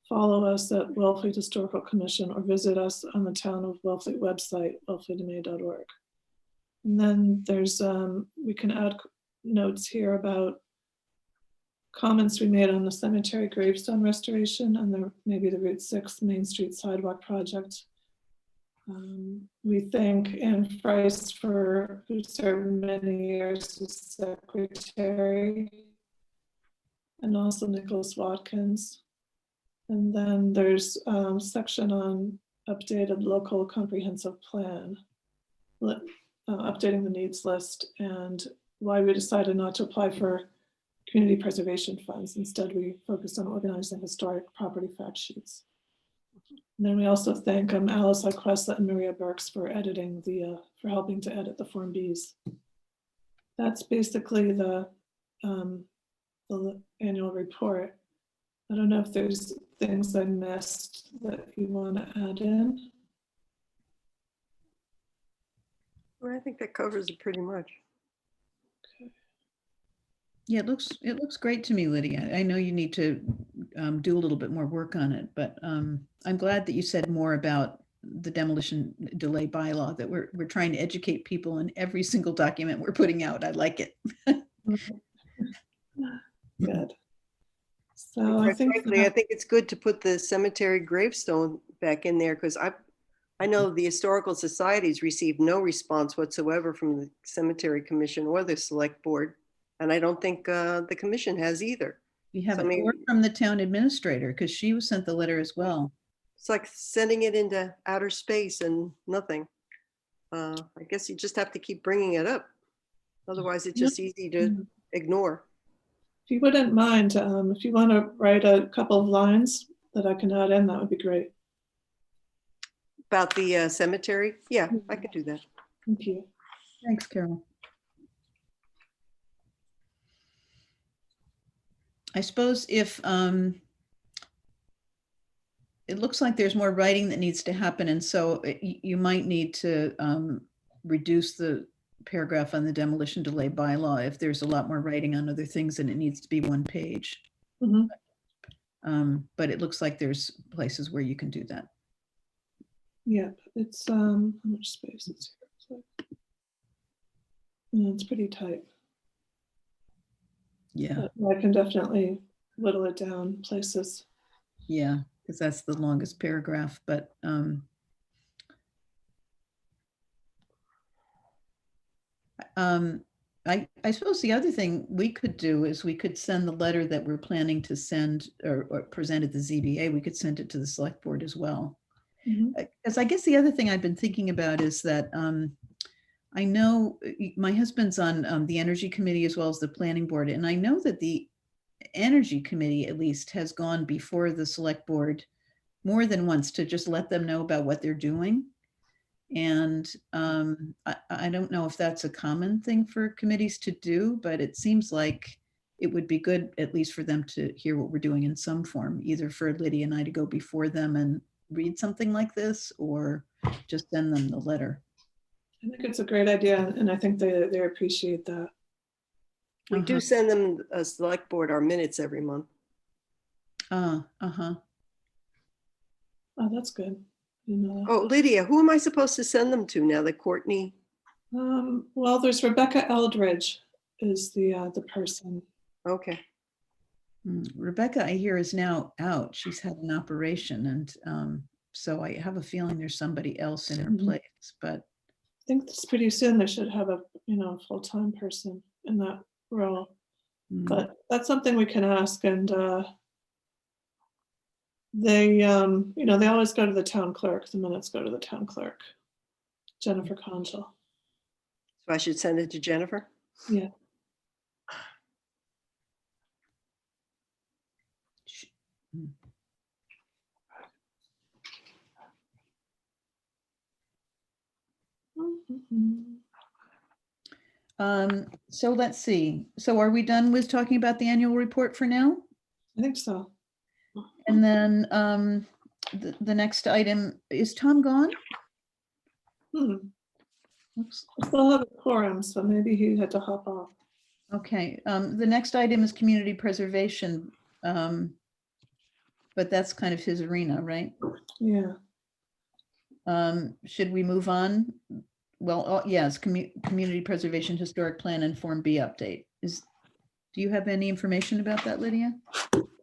Follow us at Wellfleet Historical Commission or visit us on the Town of Wellfleet website, wellfleetma.org. And then there's, we can add notes here about comments we made on the cemetery gravestone restoration and maybe the Route 6 Main Street Sidewalk project. We thank Anne Price who served many years as secretary, and also Nicholas Watkins. And then there's a section on updated local comprehensive plan, updating the needs list, and why we decided not to apply for community preservation funds. Instead, we focused on organizing historic property fact sheets. And then we also thank Alice Iquesta and Maria Burks for editing for helping to edit the Form Bs. That's basically the annual report. I don't know if there's things I missed that you want to add in. Well, I think that covers it pretty much. Yeah, it looks great to me, Lydia. I know you need to do a little bit more work on it, but I'm glad that you said more about the demolition delay bylaw, that we're trying to educate people in every single document we're putting out. I like it. Good. So I think it's good to put the cemetery gravestone back in there, because I know the historical societies received no response whatsoever from the cemetery commission or the select board. And I don't think the commission has either. We have an order from the town administrator, because she was sent the letter as well. It's like sending it into outer space and nothing. I guess you just have to keep bringing it up. Otherwise, it's just easy to ignore. If you wouldn't mind, if you want to write a couple of lines that I can add in, that would be great. About the cemetery? Yeah, I could do that. Thank you. Thanks, Carol. I suppose if it looks like there's more writing that needs to happen, and so you might need to reduce the paragraph on the demolition delay bylaw if there's a lot more writing on other things and it needs to be one page. Mm-hmm. But it looks like there's places where you can do that. Yeah, it's how much space is here? It's pretty tight. Yeah, I can definitely whittle it down places. yeah, because that's the longest paragraph, but I suppose the other thing we could do is we could send the letter that we're planning to send or present at the ZBA, we could send it to the select board as well. Mm-hmm. Because I guess the other thing I've been thinking about is that I know my husband's on the Energy Committee as well as the Planning Board, and I know that the Energy Committee at least has gone before the Select Board more than once to just let them know about what they're doing. And I don't know if that's a common thing for committees to do, but it seems like it would be good at least for them to hear what we're doing in some form, either for Lydia and I to go before them and read something like this, or just send them the letter. I think it's a great idea, and I think they appreciate that. We do send them a select board our minutes every month. Uh-huh. Oh, that's good. I didn't know that. Oh, Lydia, who am I supposed to send them to now that Courtney? Well, there's Rebecca Eldridge is the person. Okay. Rebecca, I hear, is now out. She's had an operation, and so I have a feeling there's somebody else in her Mhm. place, but I think this pretty soon they should have a full-time person in that role. But that's something we can ask, and they they always go to the town clerk. The minutes go to the town clerk, Jennifer Conchal. So I should send it to Jennifer? Yeah. So let's see. So are we done with talking about the annual report for now? I think so. And then the next item, is Tom gone? Oops. I still have a quorum, so maybe he had to hop off. Okay, the next item is community preservation. But that's kind of his arena, right? Yeah. Should we move on? Well, yes, community preservation historic plan and Form B update. Do you have any information about that, Lydia?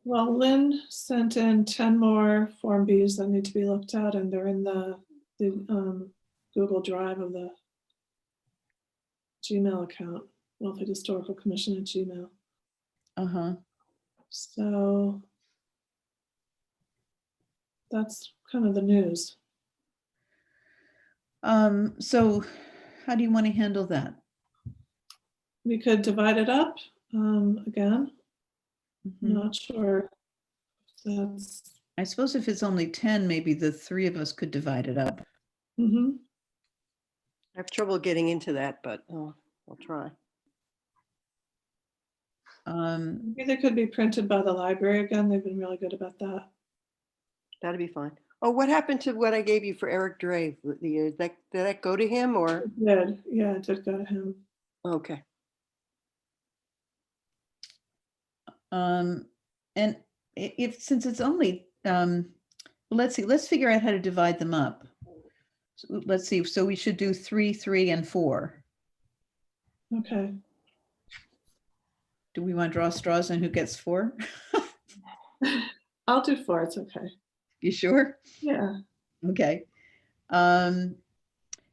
Well, Lynn sent in 10 more Form Bs that need to be looked at, and they're in the Google Drive of the Gmail account, Wilfrid Historical Commission at Gmail. Uh-huh. So that's kind of the news. So how do you want to handle that? We could divide it up again. Mhm. Not sure if that's. I suppose if it's only 10, maybe the three of us could divide it up. Mm-hmm. I have trouble getting into that, but I'll try. Maybe they could be printed by the library again. They've been really good about that. That'd be fine. Oh, what happened to what I gave you for Eric Drave? Did that go to him or? It did. Yeah, it did go to him. Okay. And since it's only, let's see, let's figure out how to divide them up. So let's see, so we should do 3, 3, and 4. Okay. Do we want to draw straws on who gets 4? I'll do 4. It's okay. You sure? Yeah. Okay.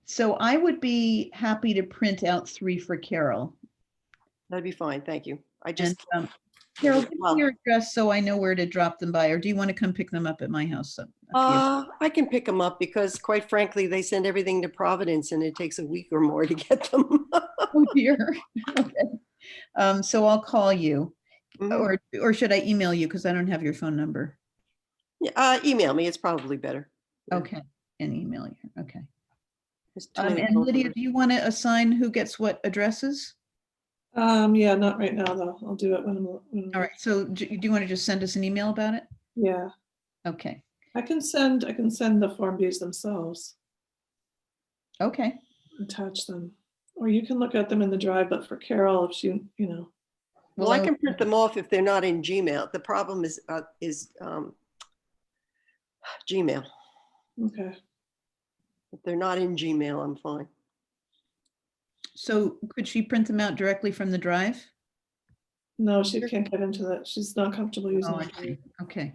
So I would be happy to print out 3 for Carol. That'd be fine. Thank you. I just, And, Carol, give well, me your address so I know where to drop them by, or do you want to come pick them up at my house? Up here? I can pick them up because quite frankly, they send everything to Providence and it takes a week or more to get them. Oh dear. Okay. So I'll call you, Mhm. or should I email you because I don't have your phone number? Yeah, email me. It's probably better. Okay, and email you. Okay. There's too many And phone Lydia, numbers. do you want to assign who gets what addresses? Yeah, not right now though. I'll do it when I'm. All right. So do you want to just send us an email about it? Yeah. Okay. I can send the Form Bs themselves, Okay. attach them, or you can look at them in the drive. But for Carol, if she, Well, I can print them off if they're not in Gmail. The problem is Gmail. Okay. If they're not in Gmail, I'm fine. So could she print them out directly from the drive? No, she can't get into that. She's not comfortable using Oh, I it. see. Okay.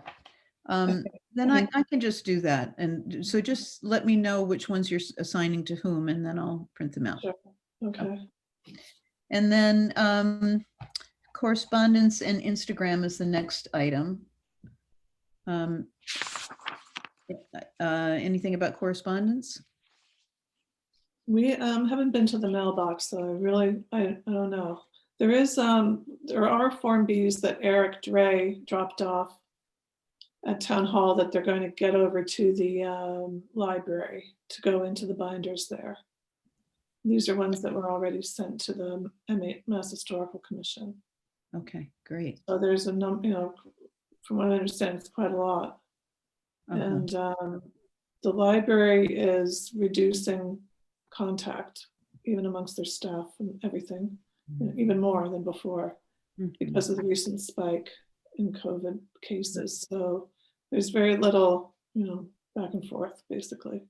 Okay. Then I can just do that. And so just let me know which ones you're assigning to whom, and then I'll print them out. Sure. Okay. And then correspondence and Instagram is the next item. Anything about correspondence? We haven't been to the mailbox, so I don't know. There are Form Bs that Eric Dre dropped off at Town Hall that they're going to get over to the library to go into the binders there. These are ones that were already sent to the Mass Historical Commission. Okay, great. So there's a number, from what I understand, it's quite a lot. Uh-huh. And the library is reducing contact even amongst their staff and everything, even more than before Mhm. because of the recent spike in COVID cases. So there's very little, back and forth basically.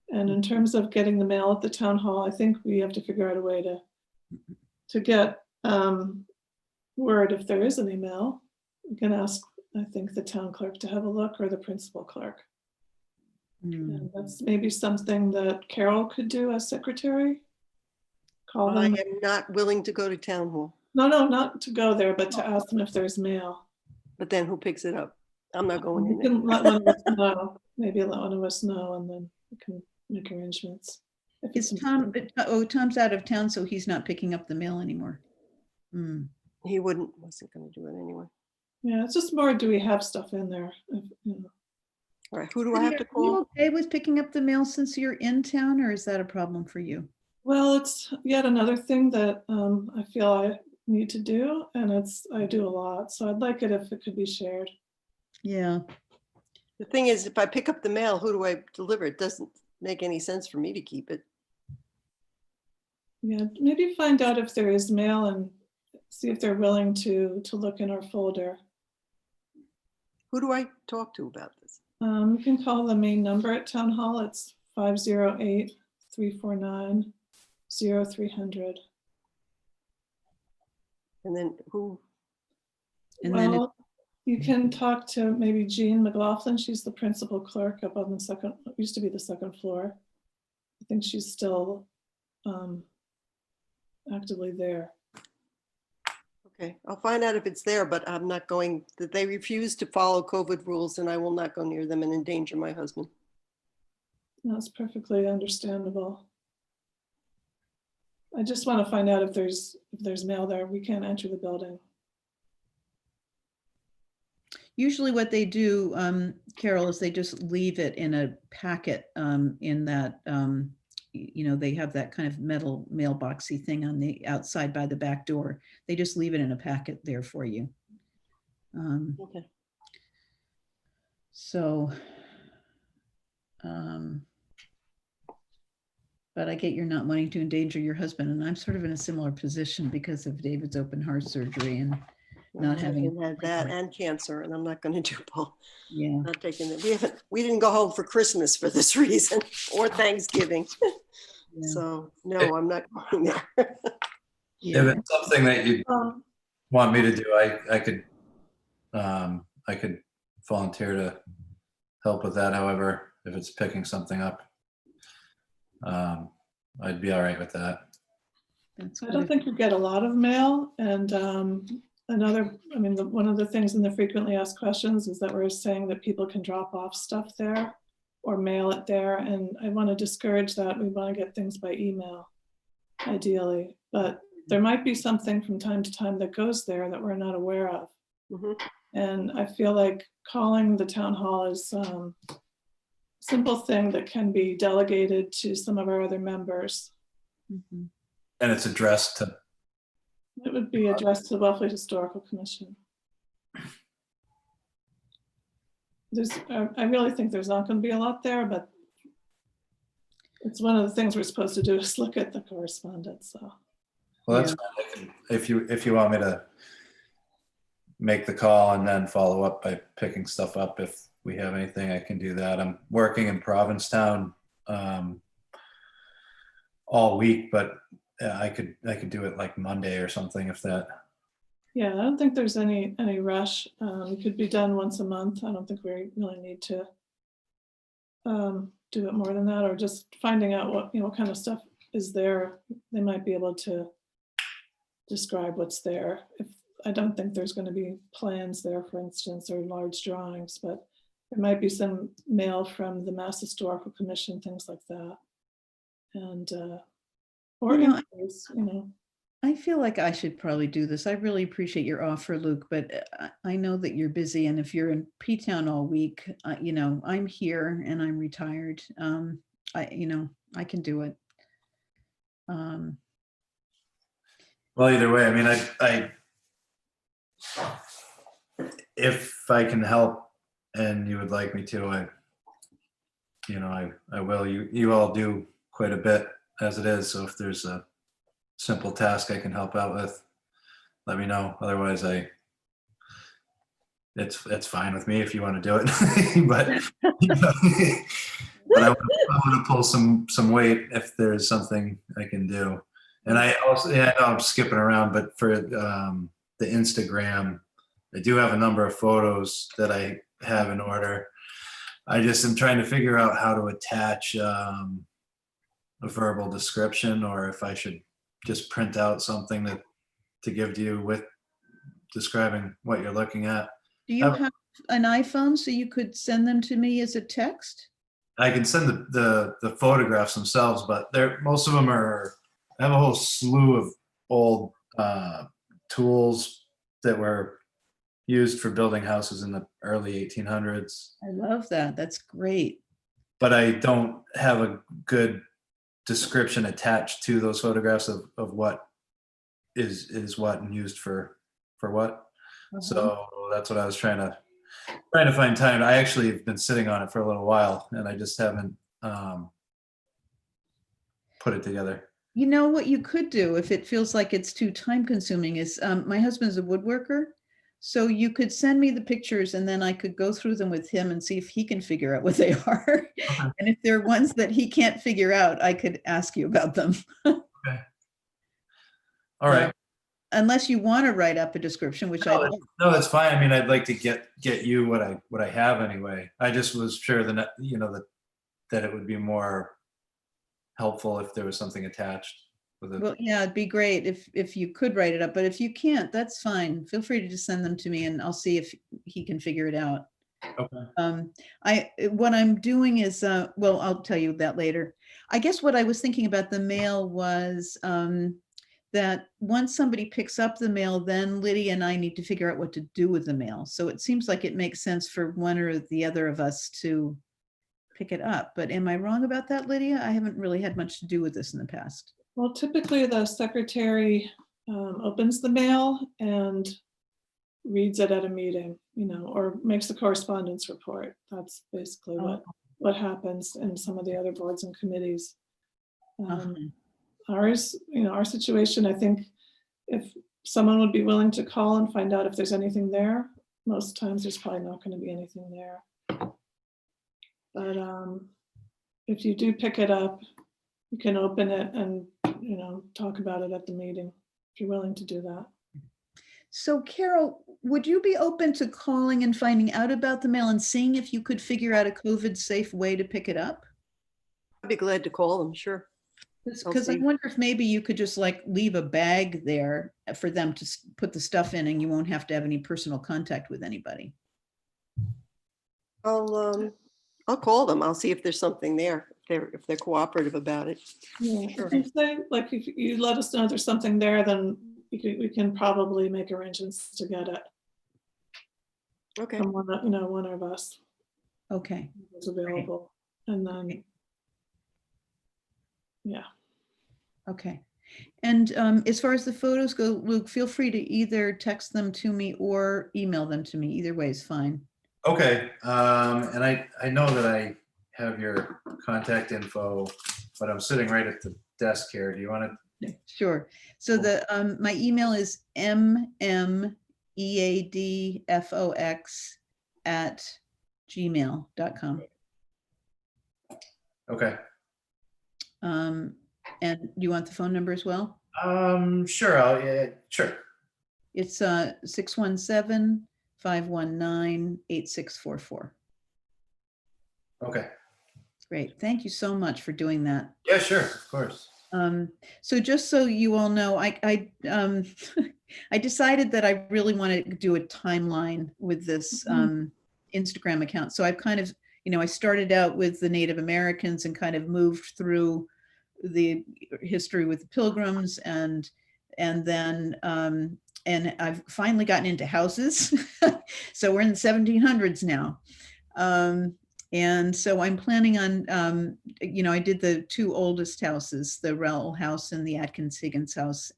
And in terms of getting the mail at the town hall, I think we have to figure out a way to get word if there is any mail. We can ask, I think, the town clerk to have a look, or the principal clerk. Mm. And that's maybe something that Carol could do as secretary. Call I them. am not willing to go to town hall, No, not to go there, but to ask them if there's mail. but then who picks it up? I'm not going We in there. can let one of us know, maybe let one of us know, and then we can make arrangements. if Is it's Tom, important. Tom's out of town, so he's not picking up the mail anymore. Mm. He wasn't gonna do it anyway. Yeah, it's just more, do we have stuff in there? All right, who do I have to Are you call? okay with picking up the mail since you're in town, or is that a problem for you? Well, it's yet another thing that I feel I need to do, and I do a lot, so I'd like it if it could be shared. Yeah. The thing is, if I pick up the mail, who do I deliver? It doesn't make any sense for me to keep it. Yeah, maybe find out if there is mail and see if they're willing to look in our folder. Who do I talk to about this? You can call the main number at Town Hall. It's 508-349-0300. And then who? And then Well, you can talk to maybe Jean McLaughlin. She's the principal clerk up on the second, used to be the second floor. I think she's still actively there. Okay, I'll find out if it's there, but I'm not going, that they refuse to follow COVID rules, and I will not go near them and endanger my husband. That's perfectly understandable. I just want to find out if there's mail there. We can't enter the building. usually what they do, Carol, is they just leave it in a packet in that, they have that kind of metal mailboxy thing on the outside by the back door. They just leave it in a packet there for you. Okay. So, but I get you're not wanting to endanger your husband, and I'm sort of in a similar position because of David's open heart surgery and not having had that and cancer, and I'm not going to do both. yeah. Not taking it. We didn't go home for Christmas for this reason, or Thanksgiving. Yeah. So no, I'm not going there. If it's something that you Um, want me to do, I could volunteer to help with that. However, if it's picking something up, I'd be all right with that. That's I good. don't think we get a lot of mail, and one of the things in the frequently asked questions is that we're saying that people can drop off stuff there or mail it there, and I want to discourage that. We want to get things by email, ideally, but there might be something from time to time that goes there that we're not aware of. Mhm. And I feel like calling the town hall is a simple thing that can be delegated to some of our other members. Mhm. And it's addressed to, It would be addressed to the Wellfleet Historical Commission. I really think there's not going to be a lot there, but it's one of the things we're supposed to do is look at the correspondence. So well, that's fine. I can, if you want me to make the call and then follow up by picking stuff up, if we have anything, I can do that. I'm working in Provincetown all week, but I could do it like Monday or something if that. yeah, I don't think there's any rush. It could be done once a month. I don't think we really need to do it more than that, or just finding out what kind of stuff is there. They might be able to describe what's there. I don't think there's going to be plans there, for instance, or large drawings, but there might be some mail from the Mass Historical Commission, things like that. and, or You know, inquiries, you know. I feel like I should probably do this. I really appreciate your offer, Luke, but I know that you're busy, and if you're in P-Town all week, you know, I'm here and I'm retired. You know, I can do it. Well, either way, I mean, if I can help and you would like me to, I will. You all do quite a bit as it is. So if there's a simple task I can help out with, let me know. Otherwise, it's fine with me if you want to do it. But you know, but I want to pull some weight if there's something I can do. And I also, yeah, I know I'm skipping around, but for the Instagram, I do have a number of photos that I have in order. I just am trying to figure out how to attach a verbal description, or if I should just print out something to give to you with describing what you're looking at. Do you have an iPhone so you could send them to me as a text? I can send the photographs themselves, but most of them are. I have a whole slew of old tools that were used for building houses in the early 1800s. I love that. That's great. But I don't have a good description attached to those photographs of what is what and used for what. So that's what I was trying to find time. I actually have been sitting on it for a little while, and I just haven't put it together. You know what you could do if it feels like it's too time consuming is my husband's a woodworker. So you could send me the pictures and then I could go through them with him and see if he can figure out what they are. Okay. And if they're ones that he can't figure out, I could ask you about them. Okay. All right. Unless you want to write up a description, which I don't. No, that's fine. I mean, I'd like to get you what I have anyway. I just was sure that that it would be more helpful if there was something attached with it. Well, yeah, it'd be great if you could write it up, but if you can't, that's fine. Feel free to just send them to me and I'll see if he can figure it out. Okay. What I'm doing is, well, I'll tell you that later. I guess what I was thinking about the mail was that once somebody picks up the mail, then Lydia and I need to figure out what to do with the mail. So it seems like it makes sense for one or the other of us to pick it up. But am I wrong about that, Lydia? I haven't really had much to do with this in the past. Well, typically the secretary opens the mail and reads it at a meeting, or makes a correspondence report. That's basically what happens in some of the other boards and committees. Ours, our situation, I think if someone would be willing to call and find out if there's anything there, most times there's probably not going to be anything there. But if you do pick it up, you can open it and, talk about it at the meeting, if you're willing to do that. So Carol, would you be open to calling and finding out about the mail and seeing if you could figure out a COVID safe way to pick it up? I'd be glad to call them, sure. Because I wonder if maybe you could just leave a bag there for them to put the stuff in and you won't have to have any personal contact with anybody. I'll call them. I'll see if there's something there, if they're cooperative about it. Yeah, Sure. if you let us know there's something there, then we can probably make arrangements to get it. Okay. From one of us. Okay. Is available, and then, yeah. Okay. And as far as the photos go, Luke, feel free to either text them to me or email them to me. Either way is fine. Okay. And I know that I have your contact info, but I'm sitting right at the desk here. Do you want to? Sure. So my email is mmeadfox@gmail.com. Okay. And you want the phone number as well? Sure. Sure. It's 617-519-8644. Okay. Great. Thank you so much for doing that. Yeah, sure. Of course. So just so you all know, I decided that I really wanted to do a timeline with this Instagram account. So I've kind of, I started out with the Native Americans and kind of moved through the history with the Pilgrims, and then and I've finally gotten into houses. So we're in the 1700s now. And so I'm planning on, you know, I did the two oldest houses, the Rowell house and the Atkins Higgins house.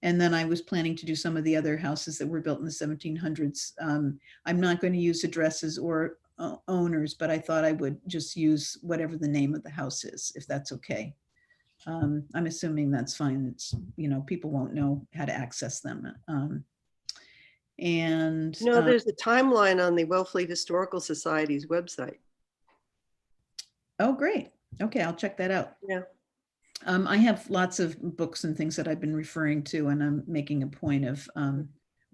And then I was planning to do some of the other houses that were built in the 1700s. I'm not going to use addresses or owners, but I thought I would just use whatever the name of the house is, if that's okay. I'm assuming that's fine. It's, you know, people won't know how to access them. And No, there's a timeline on the Wellfleet Historical Society's website. oh, great. Okay, I'll check that out. Yeah. I have lots of books and things that I've been referring to, and I'm making a point of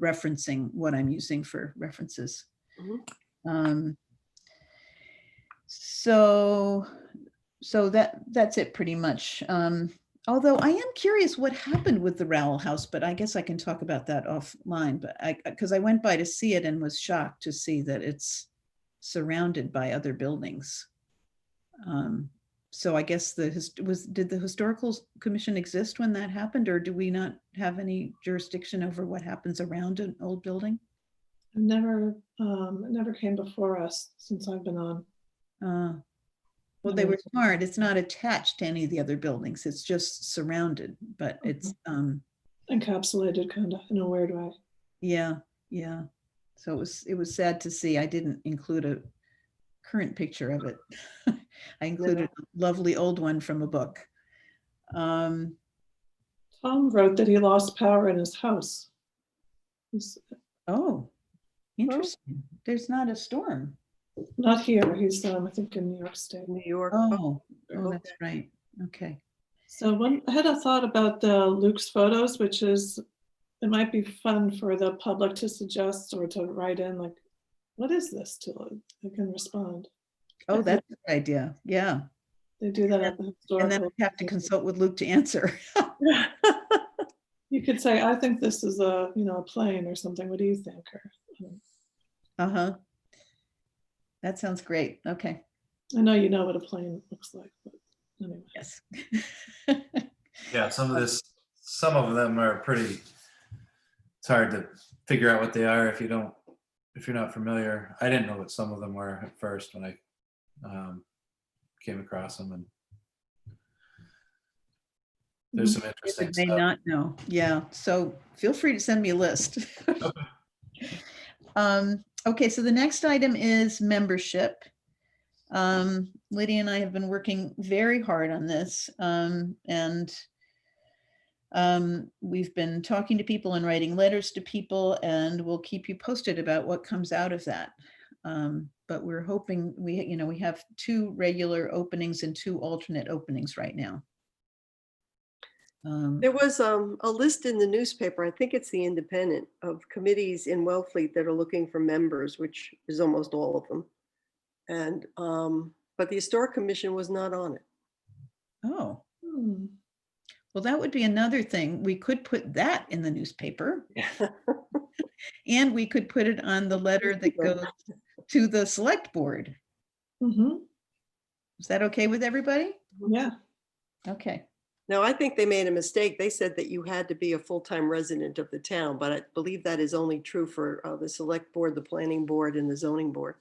referencing what I'm using for references. Mhm. So that's it pretty much. Although I am curious what happened with the Rowell house, but I guess I can talk about that offline. But because I went by to see it and was shocked to see that it's surrounded by other buildings. So I guess did the Historical Commission exist when that happened, or do we not have any jurisdiction over what happens around an old building? It never came before us since I've been on. Well, they were smart. It's not attached to any of the other buildings. It's just surrounded, but it's Encapsulated kind of in a weird way. yeah. So it was sad to see. I didn't include a current picture of it. I included a lovely old one from a book. Tom wrote that he lost power in his house. Oh, interesting. There's not a storm. Not here. He's I think in New York State. New York. Oh, okay. that's right. Okay. So I had a thought about the Luke's photos, which is, it might be fun for the public to suggest or to write in, like, what is this to it? They can respond. Oh, that's a good idea. Yeah. They do that at the And then historical. I have to consult with Luke to answer. You could say, I think this is a plane or something. What do you think? Or, Uh-huh. That sounds great. Okay. I know you know what a plane looks like, but anyway. Yes. Yeah, some of them are pretty, it's hard to figure out what they are if you're not familiar. I didn't know what some of them were at first when I came across them, and there's some interesting May stuff. not know. Yeah. So feel free to send me a list. Okay, so the next item is membership. Lydia and I have been working very hard on this, and we've been talking to people and writing letters to people, and we'll keep you posted about what comes out of that. But we're hoping we have 2 regular openings and 2 alternate openings right now. There was a list in the newspaper, I think it's the Independent, of committees in Wellfleet that are looking for members, which is almost all of them. And but the Historic Commission was not on it. Oh, well, that would be another thing. We could put that in the newspaper. And we could put it on the letter that goes to the select board. Is that okay with everybody? Yeah. Okay. Now, I think they made a mistake. They said that you had to be a full-time resident of the town, but I believe that is only true for the select board, the planning board, and the zoning board.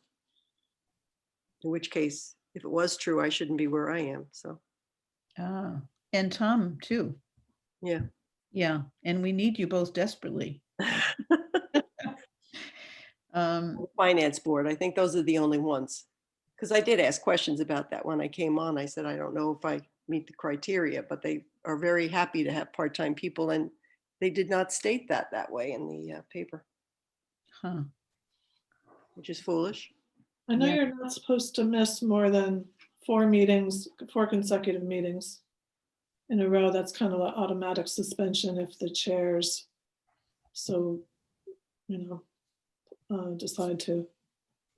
In which case, if it was true, I shouldn't be where I am, so. And Tom too. Yeah. Yeah, and we need you both desperately. Finance board, I think those are the only ones. Because I did ask questions about that when I came on. I said, I don't know if I meet the criteria, but they are very happy to have part-time people, and they did not state that way in the paper. Huh. Which is foolish. I know Yeah. you're not supposed to miss more than 4 consecutive meetings in a row. That's kind of an automatic suspension if the chairs decide to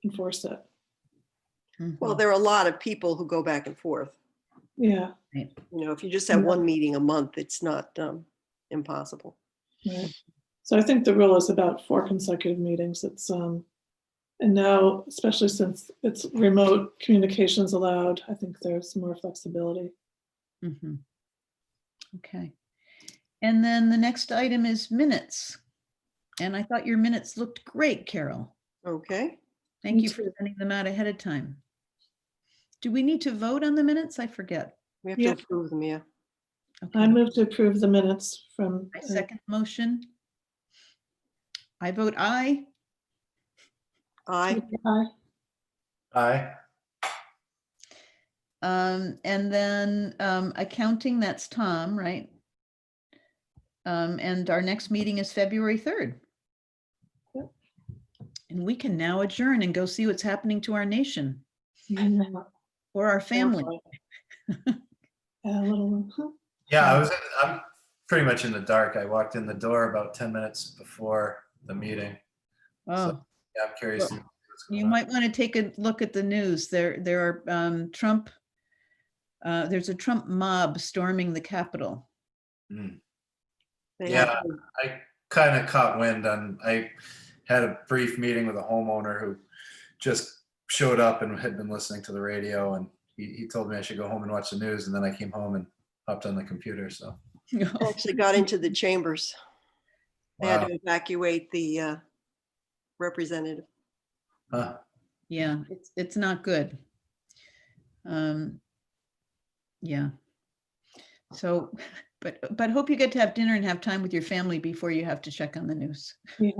enforce it. Well, there are a lot of people who go back and forth. Yeah. You know, if you just have one meeting a month, it's not impossible. Right. So I think the rule is about 4 consecutive meetings. It's And now, especially since it's remote communications allowed, I think there's more flexibility. Mhm. Okay. And then the next item is minutes. And I thought your minutes looked great, Carol. Okay. Thank Me you for sending them out ahead of time. Do we need to vote on the minutes? I forget. We have Yeah. to approve them, yeah. I Okay. move to approve the minutes from. I second the motion. I vote aye. Aye. Aye. Aye. And then accounting, that's Tom, right? And our next meeting is February 3rd. Yep. And we can now adjourn and go see what's happening to our nation Yeah, or our family. a little. Yeah, I'm pretty much in the dark. I walked in the door about 10 minutes before the meeting. Oh, Yeah, I'm curious. to see what's going you on. might want to take a look at the news. There are Trump. There's a Trump mob storming the Capitol. Mm. They Yeah. have- I kind of caught wind I had a brief meeting with a homeowner who just showed up and had been listening to the radio, and he told me I should go home and watch the news, and then I came home and hopped on the computer. So they actually got into the chambers. They had wow. to evacuate the representative. Huh. Yeah, it's not good. Yeah. So, but hope you get to have dinner and have time with your family before you have to check on the news. Yeah,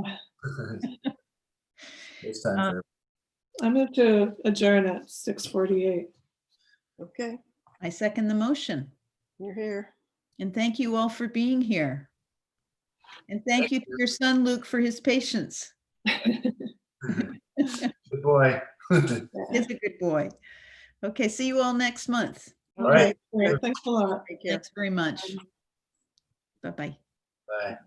It's time for I move to adjourn at 6:48. Okay, I second the motion. you're here. And thank you all for being here. And thank you to your son, Luke, for his patience. good boy. He's a good boy. Okay, see you all next month. All right. Great, thanks a lot. Take care. Thanks very much. Bye-bye. Bye.